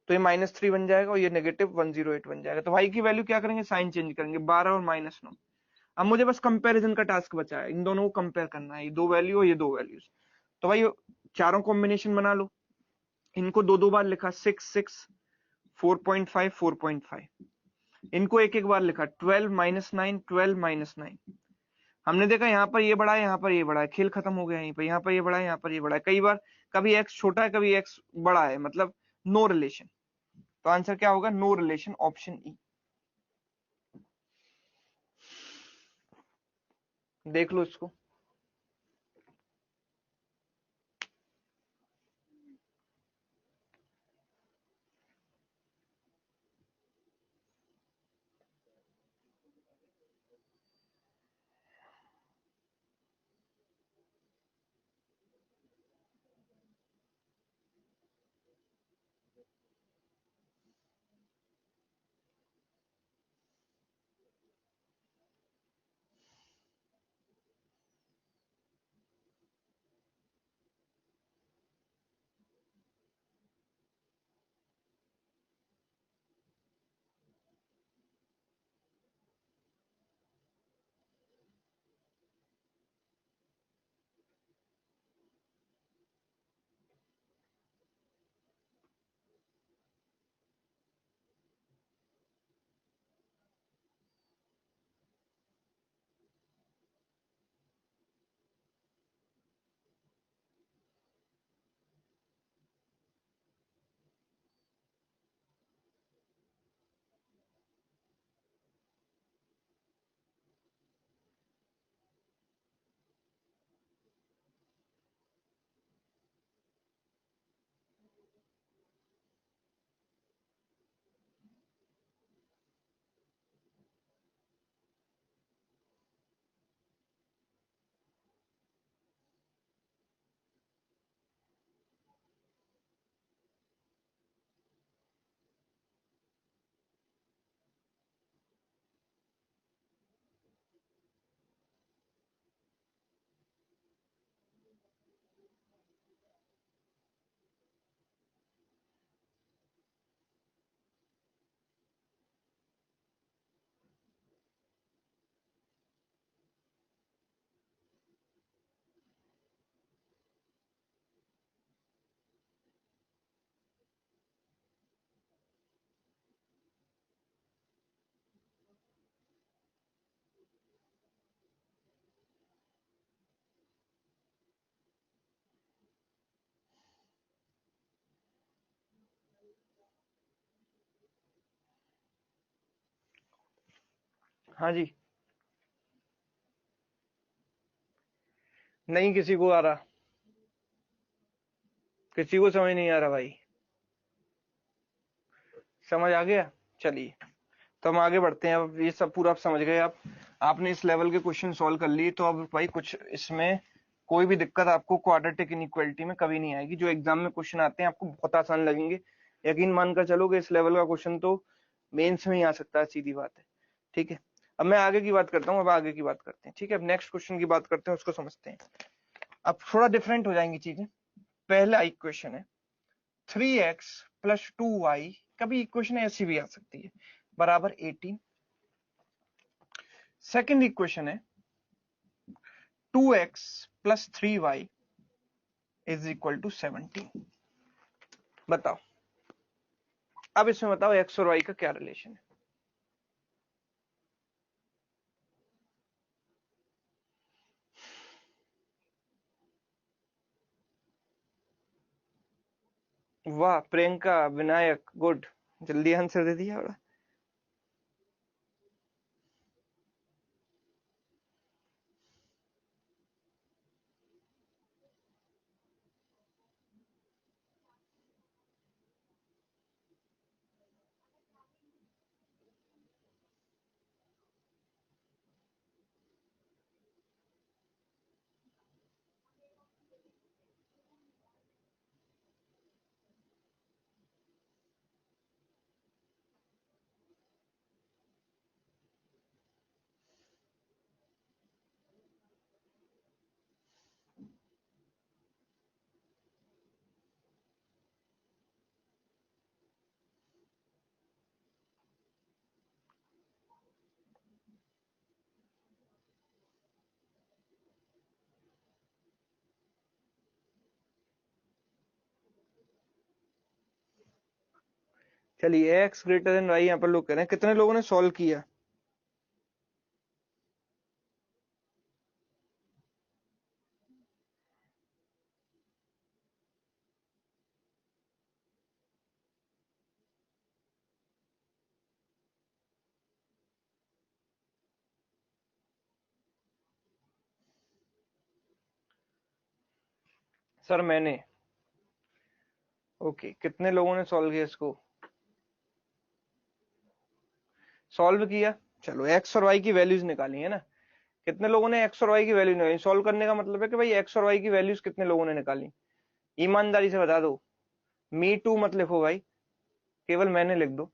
तो ये -3 बन जाएगा और ये नेगेटिव 108 बन जाएगा। तो भाई की वैल्यू क्या करेंगे, साइन चेंज करेंगे, 12 और -9। अब मुझे बस कंपैरिजन का टास्क बचा है, इन दोनों को कंपेयर करना है, ये दो वैल्यू और ये दो वैल्यूज। तो भाई चारों कॉम्बिनेशन बना लो, इनको दो दो बार लिखा, 6 6, 4.5 4.5, इनको एक एक बार लिखा, 12 -9, 12 -9। हमने देखा यहाँ पर ये बड़ा है, यहाँ पर ये बड़ा है, खेल खत्म हो गया यहीं पर, यहाँ पर ये बड़ा है, यहाँ पर ये बड़ा है। कई बार कभी x छोटा है, कभी x बड़ा है, मतलब नो रिलेशन। तो आंसर क्या होगा, नो रिलेशन, ऑप्शन ई। देख लो इसको। हाँ जी, नहीं किसी को आ रहा, किसी को समझ नहीं आ रहा भाई, समझ आ गया? चलिए तो हम आगे बढ़ते हैं। अब ये सब पूरा आप समझ गए, आप आपने इस लेवल के क्वेश्चन सॉल्व कर लिए, तो अब भाई कुछ इसमें कोई भी दिक्कत आपको क्वाड्रेटिक इनइक्वालिटी में कभी नहीं आएगी। जो एग्जाम में क्वेश्चन आते हैं आपको बहुत आसान लगेंगे, यकीन मानकर चलोगे इस लेवल का क्वेश्चन तो मेंस में ही आ सकता है, सीधी बात है। ठीक है, अब मैं आगे की बात करता हूँ, अब आगे की बात करते हैं। ठीक है, अब नेक्स्ट क्वेश्चन की बात करते हैं, उसको समझते हैं। अब थोड़ा डिफरेंट हो जाएंगी चीजें। पहला इक्वेशन है 3x प्लस 2y, कभी इक्वेशन ऐसी भी आ सकती है, बराबर 18। सेकेंड इक्वेशन है 2x plus 3y is equal to 17। बताओ, अब इसमें बताओ x और y का क्या रिलेशन है। वाह प्रियंका, विनायक, गुड, जल्दी आंसर दे दिया। चलिए x ग्रेटर देन y यहाँ पर लोग कह रहे हैं, कितने लोगों ने सॉल्व किया? सर मैंने। ओके, कितने लोगों ने सॉल्व किया इसको? सॉल्व किया, चलो x और y की वैल्यूज निकाली है ना। कितने लोगों ने x और y की वैल्यू निकाली? सॉल्व करने का मतलब है कि भाई x और y की वैल्यूज कितने लोगों ने निकाली, ईमानदारी से बता दो। मी टू मत लिखो भाई, केवल मैंने लिख दो।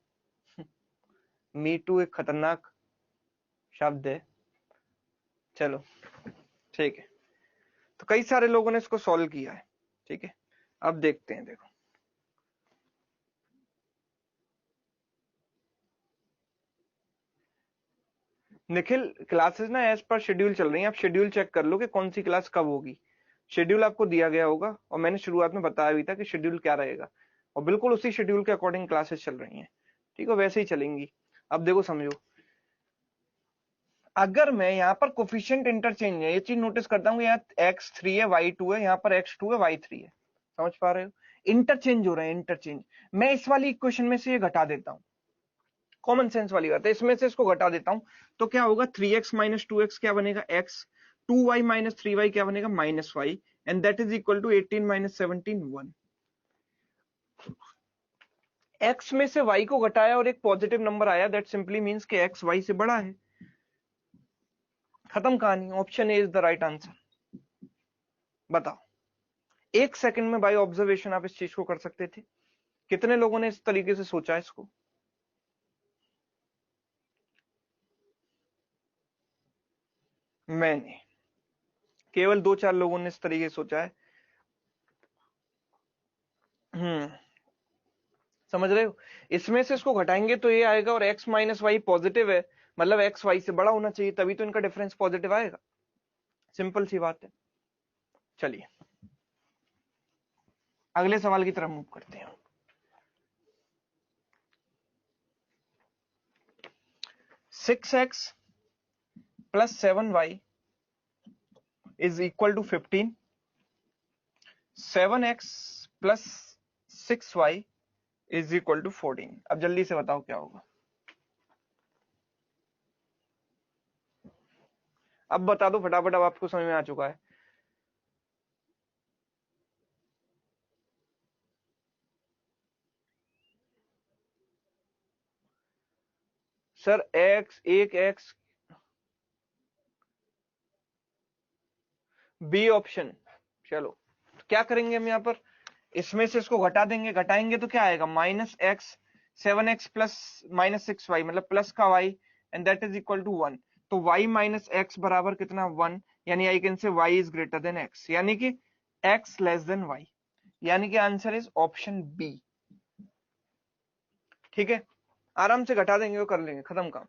मी टू एक खतरनाक शब्द है। चलो ठीक है, तो कई सारे लोगों ने इसको सॉल्व किया है। ठीक है, अब देखते हैं। देखो निखिल, क्लासेस ना एज पर शेड्यूल चल रही हैं, आप शेड्यूल चेक कर लो कि कौन सी क्लास कब होगी। शेड्यूल आपको दिया गया होगा, और मैंने शुरुआत में बताया भी था कि शेड्यूल क्या रहेगा, और बिल्कुल उसी शेड्यूल के अकॉर्डिंग क्लासेस चल रही हैं। ठीक है, वैसे ही चलेंगी। अब देखो समझो, अगर मैं यहाँ पर कोफिशिएंट इंटरचेंज है, ये चीज नोटिस करता हूँ, यहाँ x3 है y2 है, यहाँ पर x2 है y3 है, समझ पा रहे हो? इंटरचेंज हो रहे हैं, इंटरचेंज। मैं इस वाली इक्वेशन में से ये घटा देता हूँ, कॉमन सेंस वाली बात है, इसमें से इसको घटा देता हूं, तो क्या होगा? 3x माइनस 2x क्या बनेगा? x। 2y माइनस 3y क्या बनेगा? Minus y। And that is equal to 18 minus 17 1। x में से y को घटाया और एक पॉजिटिव नंबर आया, दैट सिंपली मींस कि x y से बड़ा है। खत्म कहानी, option A is the right answer. बताओ, एक सेकंड में बाय ऑब्जर्वेशन आप इस चीज को कर सकते थे। कितने लोगों ने इस तरीके से सोचा इसको? मैंने, केवल 2-4 लोगों ने इस तरीके से सोचा है। समझ रहे हो? इसमें से इसको घटाएंगे तो ये आएगा, और x माइनस वाई पॉजिटिव है, मतलब x y से बड़ा होना चाहिए, तभी तो इनका डिफरेंस पॉजिटिव आएगा। सिंपल सी बात है। चलिए अगले सवाल की तरफ मूव करते हैं। 6x plus 7y is equal to 15। 7x plus 6y is equal to 14। अब जल्दी से बताओ क्या होगा। अब बता दो फटाफट, अब आपको समझ में आ चुका है। सर एक्स, एक एक्स, बी ऑप्शन। चलो तो क्या करेंगे हम यहाँ पर, इसमें से इसको घटा देंगे, घटाएंगे तो क्या आएगा, -x 7x प्लस -6y, मतलब प्लस का y, and that is equal to 1। तो y माइनस एक्स बराबर कितना, 1, यानी I can say y is greater than x, यानी कि x लेस देन y, यानी कि आंसर इज ऑप्शन बी। ठीक है, आराम से घटा देंगे और कर लेंगे, खत्म काम।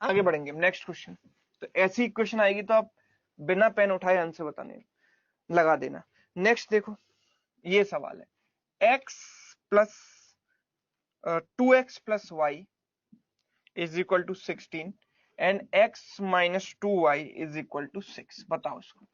आगे बढ़ेंगे नेक्स्ट क्वेश्चन। तो ऐसी इक्वेशन आएगी तो आप बिना पेन उठाए आंसर बताने लगा देना। नेक्स्ट देखो, ये सवाल है, x plus 2x plus y is equal to 16 and x minus 2y is equal to 6। बताओ इसको।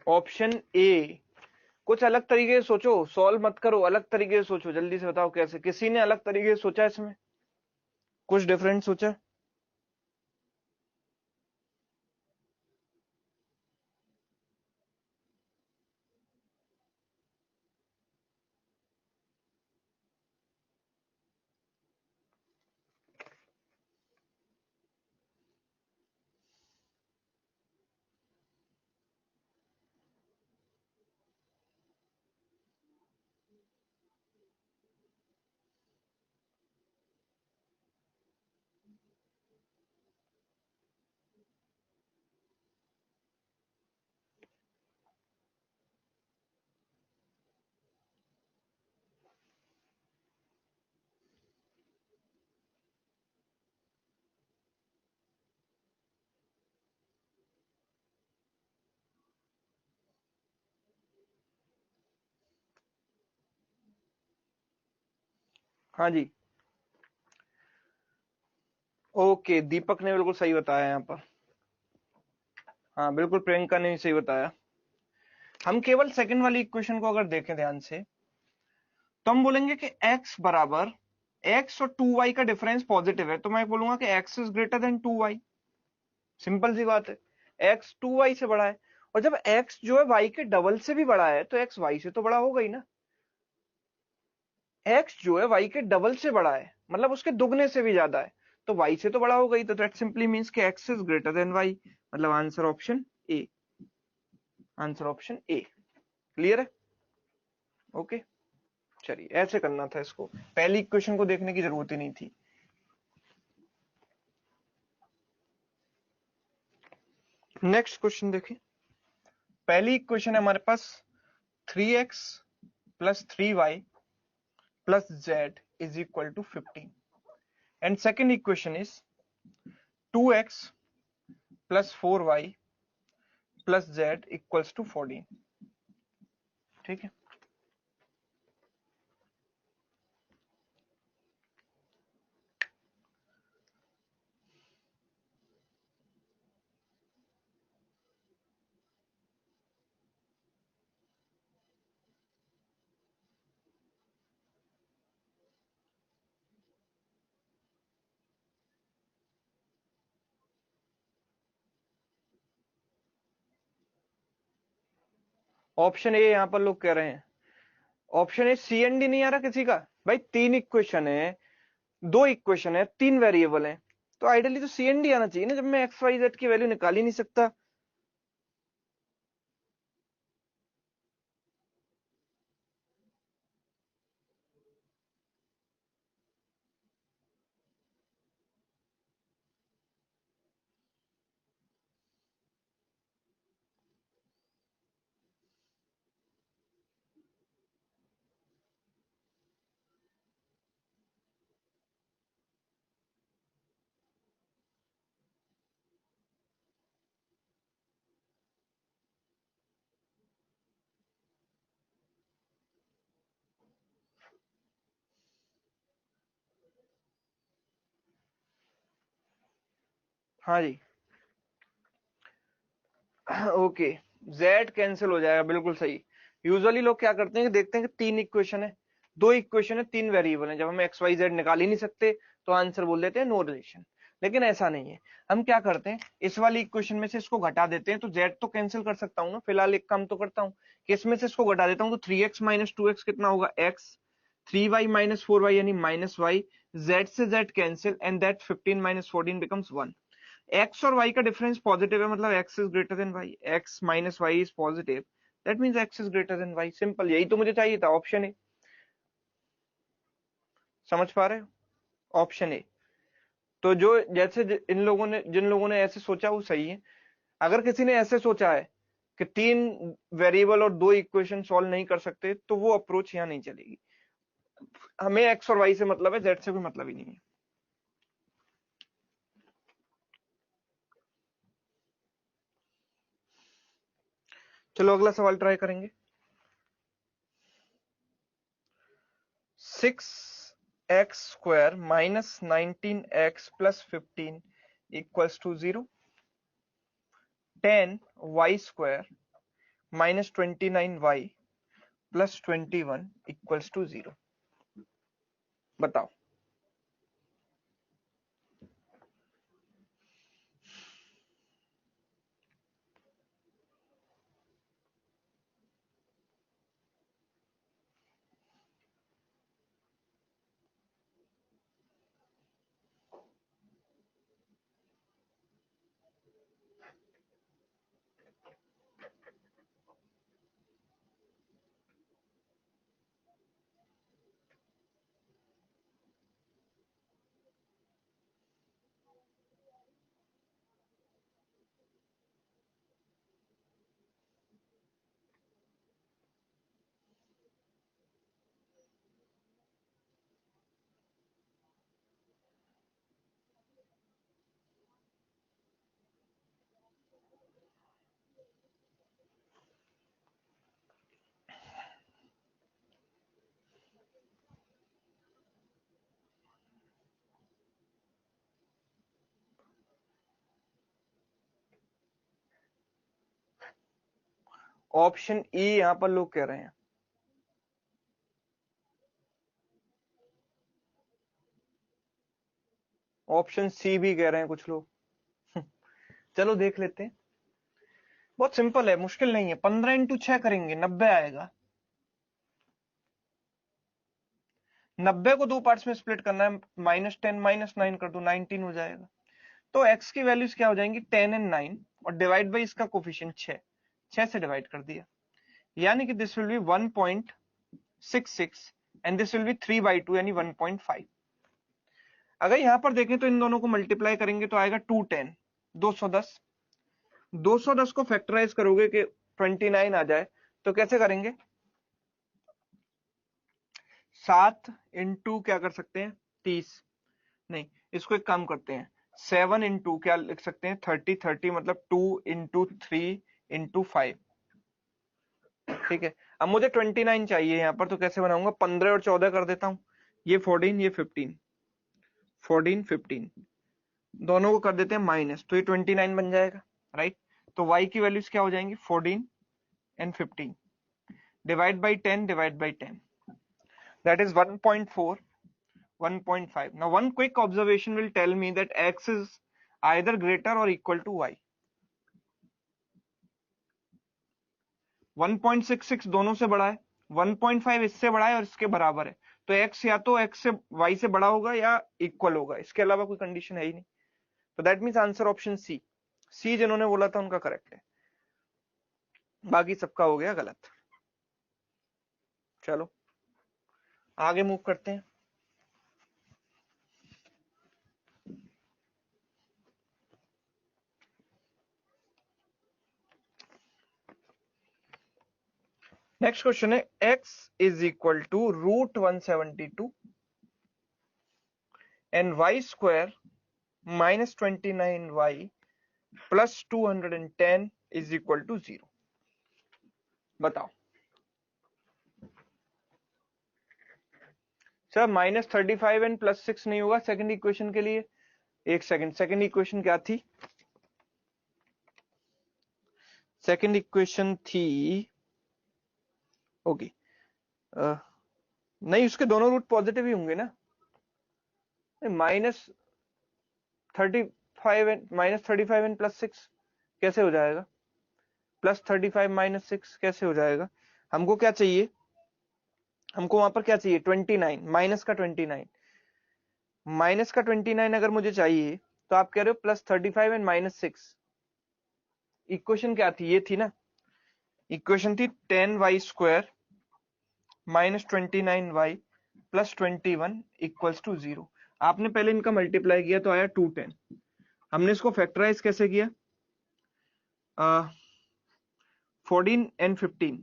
ऑप्शन ए, कुछ अलग तरीके से सोचो, सॉल्व मत करो, अलग तरीके से सोचो, जल्दी से बताओ कैसे। किसी ने अलग तरीके से सोचा इसमें, कुछ डिफरेंट सोचा? हाँ जी, ओके, दीपक ने बिल्कुल सही बताया यहाँ पर। हाँ बिल्कुल, प्रियंका ने भी सही बताया। हम केवल सेकंड वाली इक्वेशन को अगर देखें ध्यान से, तो हम बोलेंगे कि x बराबर, x और 2y का डिफरेंस पॉजिटिव है, तो मैं बोलूंगा कि x is greater than 2y। Simple सी बात है, x 2y से बड़ा है, और जब x जो है y के डबल से भी बड़ा है तो x y से तो बड़ा होगा ही ना। x जो है y के डबल से बड़ा है, मतलब उसके दुगने से भी ज्यादा है, तो y से तो बड़ा होगा ही, तो दैट सिंपली मींस कि x is greater then y, मतलब answer option A. Answer option A. Clear है? ओके, चलिए ऐसे करना था इसको, पहली इक्वेशन को देखने की जरूरत ही नहीं थी। नेक्स्ट क्वेश्चन देखें। पहली इक्वेशन है हमारे पास 3x plus 3y plus z is equal to 15, and second equation is 2x plus 4y plus z equals to 14। ठीक है, ऑप्शन ए यहां पर लोग कह रहे हैं। Option A C and D नहीं आ रहा किसी का? भाई तीन इक्वेशन है, दो इक्वेशन है, तीन वेरिएबल है, तो आइडियली तो सी एंड डी आना चाहिए ना, जब मैं एक्स वाई जेड की वैल्यू निकाल ही नहीं सकता। हाँ जी ओके z कैंसिल हो जाएगा, बिल्कुल सही। यूजुअली लोग क्या करते हैं कि देखते हैं कि तीन इक्वेशन है, दो इक्वेशन है, तीन वेरिएबल है, जब हम एक्स वाई जेड निकाल ही नहीं सकते तो आंसर बोल देते हैं नो रिलेशन। लेकिन ऐसा नहीं है, हम क्या करते हैं इस वाली इक्वेशन में से इसको घटा देते हैं, तो z तो कैंसिल कर सकता हूँ ना, फिलहाल एक काम तो करता हूँ कि इसमें से इसको घटा देता हूँ, तो 3x माइनस 2x कितना होगा x, 3y माइनस 4y यानी माइनस y, z से z cancel and that 15 minus 14 becomes 1। x और y का डिफरेंस पॉजिटिव है, मतलब x is greater then y, x minus y is positive, that means x is greater then y। Simple, यही तो मुझे चाहिए था, ऑप्शन ए। समझ पा रहे हो? Option A. तो जो जैसे इन लोगों ने, जिन लोगों ने ऐसे सोचा वो सही है। अगर किसी ने ऐसे सोचा है कि तीन वेरिएबल और दो इक्वेशन सॉल्व नहीं कर सकते, तो वो अप्रोच यहाँ नहीं चलेगी। हमें x और y से मतलब है, z से कोई मतलब ही नहीं है। चलो अगला सवाल ट्राई करेंगे। 6x square minus 19x plus 15 equals to 0। 10y square minus 29y plus 21 equals to 0। बताओ। ऑप्शन ई यहां पर लोग कह रहे हैं। ऑप्शन सी भी कह रहे हैं कुछ लोग। चलो देख लेते हैं। बहुत सिंपल है, मुश्किल नहीं है। 15 इंटू 6 करेंगे, 90 आएगा। 90 को दो पार्ट्स में स्प्लिट करना है, -10 -9 कर दो, 19 हो जाएगा। तो x की वैल्यूज क्या हो जाएंगी, 10 एंड 9, और डिवाइड बाई इसका कोफिशिएंट 6, 6 से डिवाइड कर दिया, यानी कि this will be 1.66 and this will be 3/2 यानी 1.5। अगर यहां पर देखें तो इन दोनों को मल्टीप्लाई करेंगे तो आएगा 210, 210। 210 को फैक्टराइज करोगे कि 29 आ जाए, तो कैसे करेंगे, 7 इंटू क्या कर सकते हैं, 30, नहीं इसको एक काम करते हैं, 7 इंटू क्या लिख सकते हैं, 30, 30 मतलब 2 इंटू 3 इंटू 5। ठीक है, अब मुझे 29 चाहिए यहाँ पर, तो कैसे बनाऊंगा, 15 और 14 कर देता हूं, ये 14 ये 15, 14 15 दोनों को कर देते हैं माइनस, तो ये 29 बन जाएगा, राइट। तो y की वैल्यूज क्या हो जाएंगी, 14 and 15, divide by 10, divide by 10, that is 1.4, 1.5. Now one quick observation will tell me that x is either greater or equal to y. 1.66 दोनों से बड़ा है, 1.5 इससे बड़ा है और इसके बराबर है, तो x या तो x से y से बड़ा होगा या इक्वल होगा, इसके अलावा कोई कंडीशन है ही नहीं। तो that means answer option C. C जिन्होंने बोला था उनका करेक्ट है, बाकी सबका हो गया गलत। चलो आगे मूव करते हैं। नेक्स्ट क्वेश्चन है, x is equal to √172 and y square minus 29y plus 210 is equal to 0। बताओ सर, -35 एंड +6 नहीं होगा सेकंड इक्वेशन के लिए, एक सेकंड, सेकंड इक्वेशन क्या थी? सेकंड इक्वेशन थी, ओके, नहीं उसके दोनों रूट पॉजिटिव ही होंगे ना। -35 एंड +6 कैसे हो जाएगा? +35 -6 कैसे हो जाएगा? हमको क्या चाहिए? हमको वहां पर क्या चाहिए? 29, माइनस का 29, माइनस का 29 अगर मुझे चाहिए तो आप कह रहे हो +35 एंड -6। इक्वेशन क्या थी? ये थी ना, इक्वेशन थी 10y² -29y +21 = 0। आपने पहले इनका मल्टीप्लाई किया तो आया 210। हमने इसको फैक्टराइज कैसे किया? 14 एंड 15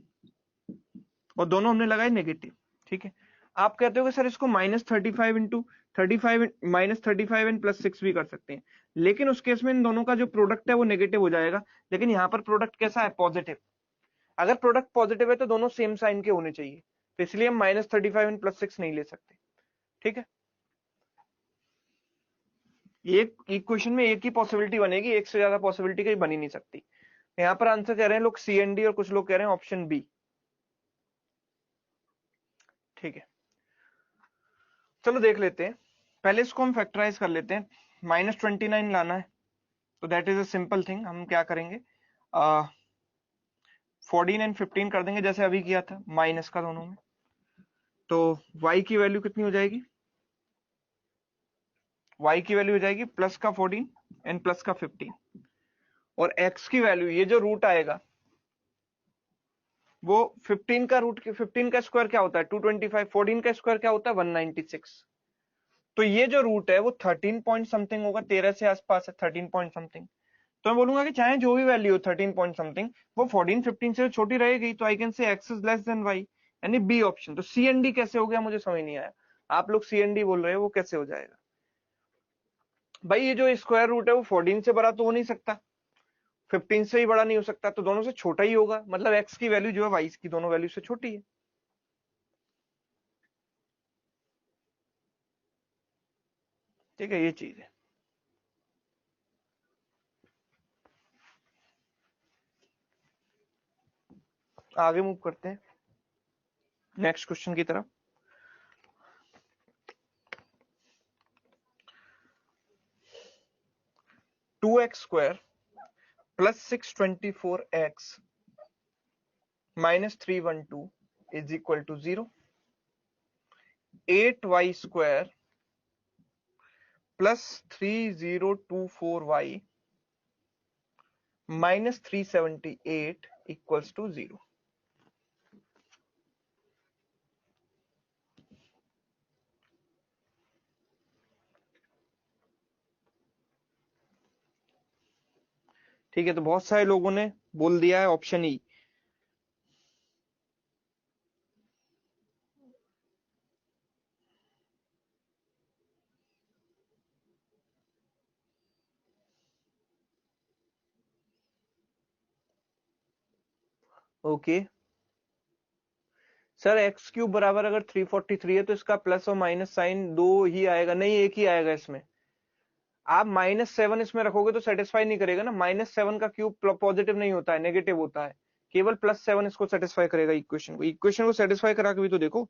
और दोनों हमने लगाए नेगेटिव। ठीक है, आप कहते हो कि सर इसको -35 इंटू 35 -35 एंड +6 भी कर सकते हैं, लेकिन उस केस में इन दोनों का जो प्रोडक्ट है वो नेगेटिव हो जाएगा। लेकिन यहाँ पर प्रोडक्ट कैसा है? पॉजिटिव। अगर प्रोडक्ट पॉजिटिव है तो दोनों सेम साइन के होने चाहिए, तो इसलिए हम -35 एंड +6 नहीं ले सकते। ठीक है, एक इक्वेशन में एक ही पॉसिबिलिटी बनेगी, एक से ज्यादा पॉसिबिलिटी कहीं बन ही नहीं सकती। यहाँ पर आंसर कह रहे हैं लोग सी एंड डी और कुछ लोग कह रहे हैं ऑप्शन बी। ठीक है, चलो देख लेते हैं। पहले इसको हम फैक्टराइज कर लेते हैं। -29 लाना है तो that is a simple thing. हम क्या करेंगे? 14 एंड 15 कर देंगे जैसे अभी किया था, माइनस का दोनों में। तो y की वैल्यू कितनी हो जाएगी? y की वैल्यू हो जाएगी प्लस का 14 एंड प्लस का 15, और x की वैल्यू, ये जो रूट आएगा वो 15 का रूट, 15 का स्क्वायर क्या होता है? 225। 14 का स्क्वायर क्या होता है? 196। तो ये जो रूट है वो 13 पॉइंट समथिंग होगा, 13 से आसपास है, 13 पॉइंट समथिंग। तो मैं बोलूंगा कि चाहे जो भी वैल्यू हो 13 पॉइंट समथिंग, वो 14 15 से छोटी रहेगी। तो आई कैन से x is less then y, यानी बी ऑप्शन। तो सी एंड डी कैसे हो गया मुझे समझ नहीं आया। आप लोग सी एंड डी बोल रहे हो, वो कैसे हो जाएगा? भाई ये जो स्क्वायर रूट है वो 14 से बड़ा तो हो नहीं सकता, 15 से ही बड़ा नहीं हो सकता, तो दोनों से छोटा ही होगा। मतलब x की वैल्यू जो है y की दोनों वैल्यू से छोटी है। ठीक है, ये चीज है। आगे मूव करते हैं नेक्स्ट क्वेश्चन की तरफ। (2x² + 624x - 312 = 0). 8y² + 3024y - 378 = 0। ठीक है, तो बहुत सारे लोगों ने बोल दिया है option E. Okay sir, x³ बराबर अगर 343 है तो इसका प्लस और माइनस साइन दो ही आएगा? नहीं, एक ही आएगा इसमें। आप -7 इसमें रखोगे तो सेटिस्फाई नहीं करेगा ना। -7 का क्यूब पॉजिटिव नहीं होता है, नेगेटिव होता है। केवल +7 इसको सेटिस्फाई करेगा इक्वेशन को। इक्वेशन को सेटिस्फाई करा के भी तो देखो।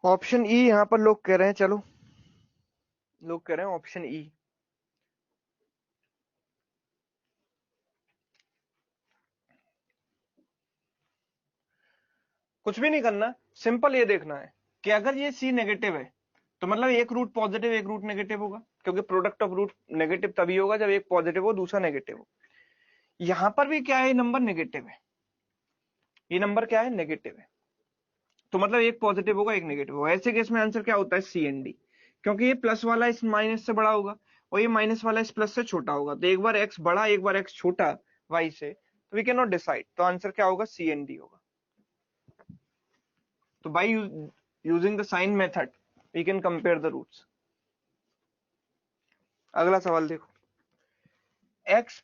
ऑप्शन ई यहाँ पर लोग कह रहे हैं, चलो लोग कह रहे हैं ऑप्शन ई। कुछ भी नहीं करना, सिंपल ये देखना है कि अगर ये सी नेगेटिव है तो मतलब एक रूट पॉजिटिव एक रूट नेगेटिव होगा, क्योंकि प्रोडक्ट ऑफ रूट नेगेटिव तभी होगा जब एक पॉजिटिव हो दूसरा नेगेटिव हो। यहां पर भी क्या है? नंबर नेगेटिव है। ये नंबर क्या है? नेगेटिव है। तो मतलब एक पॉजिटिव होगा एक नेगेटिव होगा। ऐसे केस में आंसर क्या होता है? सी एंड डी, क्योंकि ये प्लस वाला इस माइनस से बड़ा होगा और ये माइनस वाला इस प्लस से छोटा होगा, तो एक बार x बड़ा एक बार x छोटा y से, तो वी कैन नॉट डिसाइड, तो आंसर क्या होगा, सी एंड डी होगा। तो by using the sign method we can compare the roots. अगला सवाल देखो, x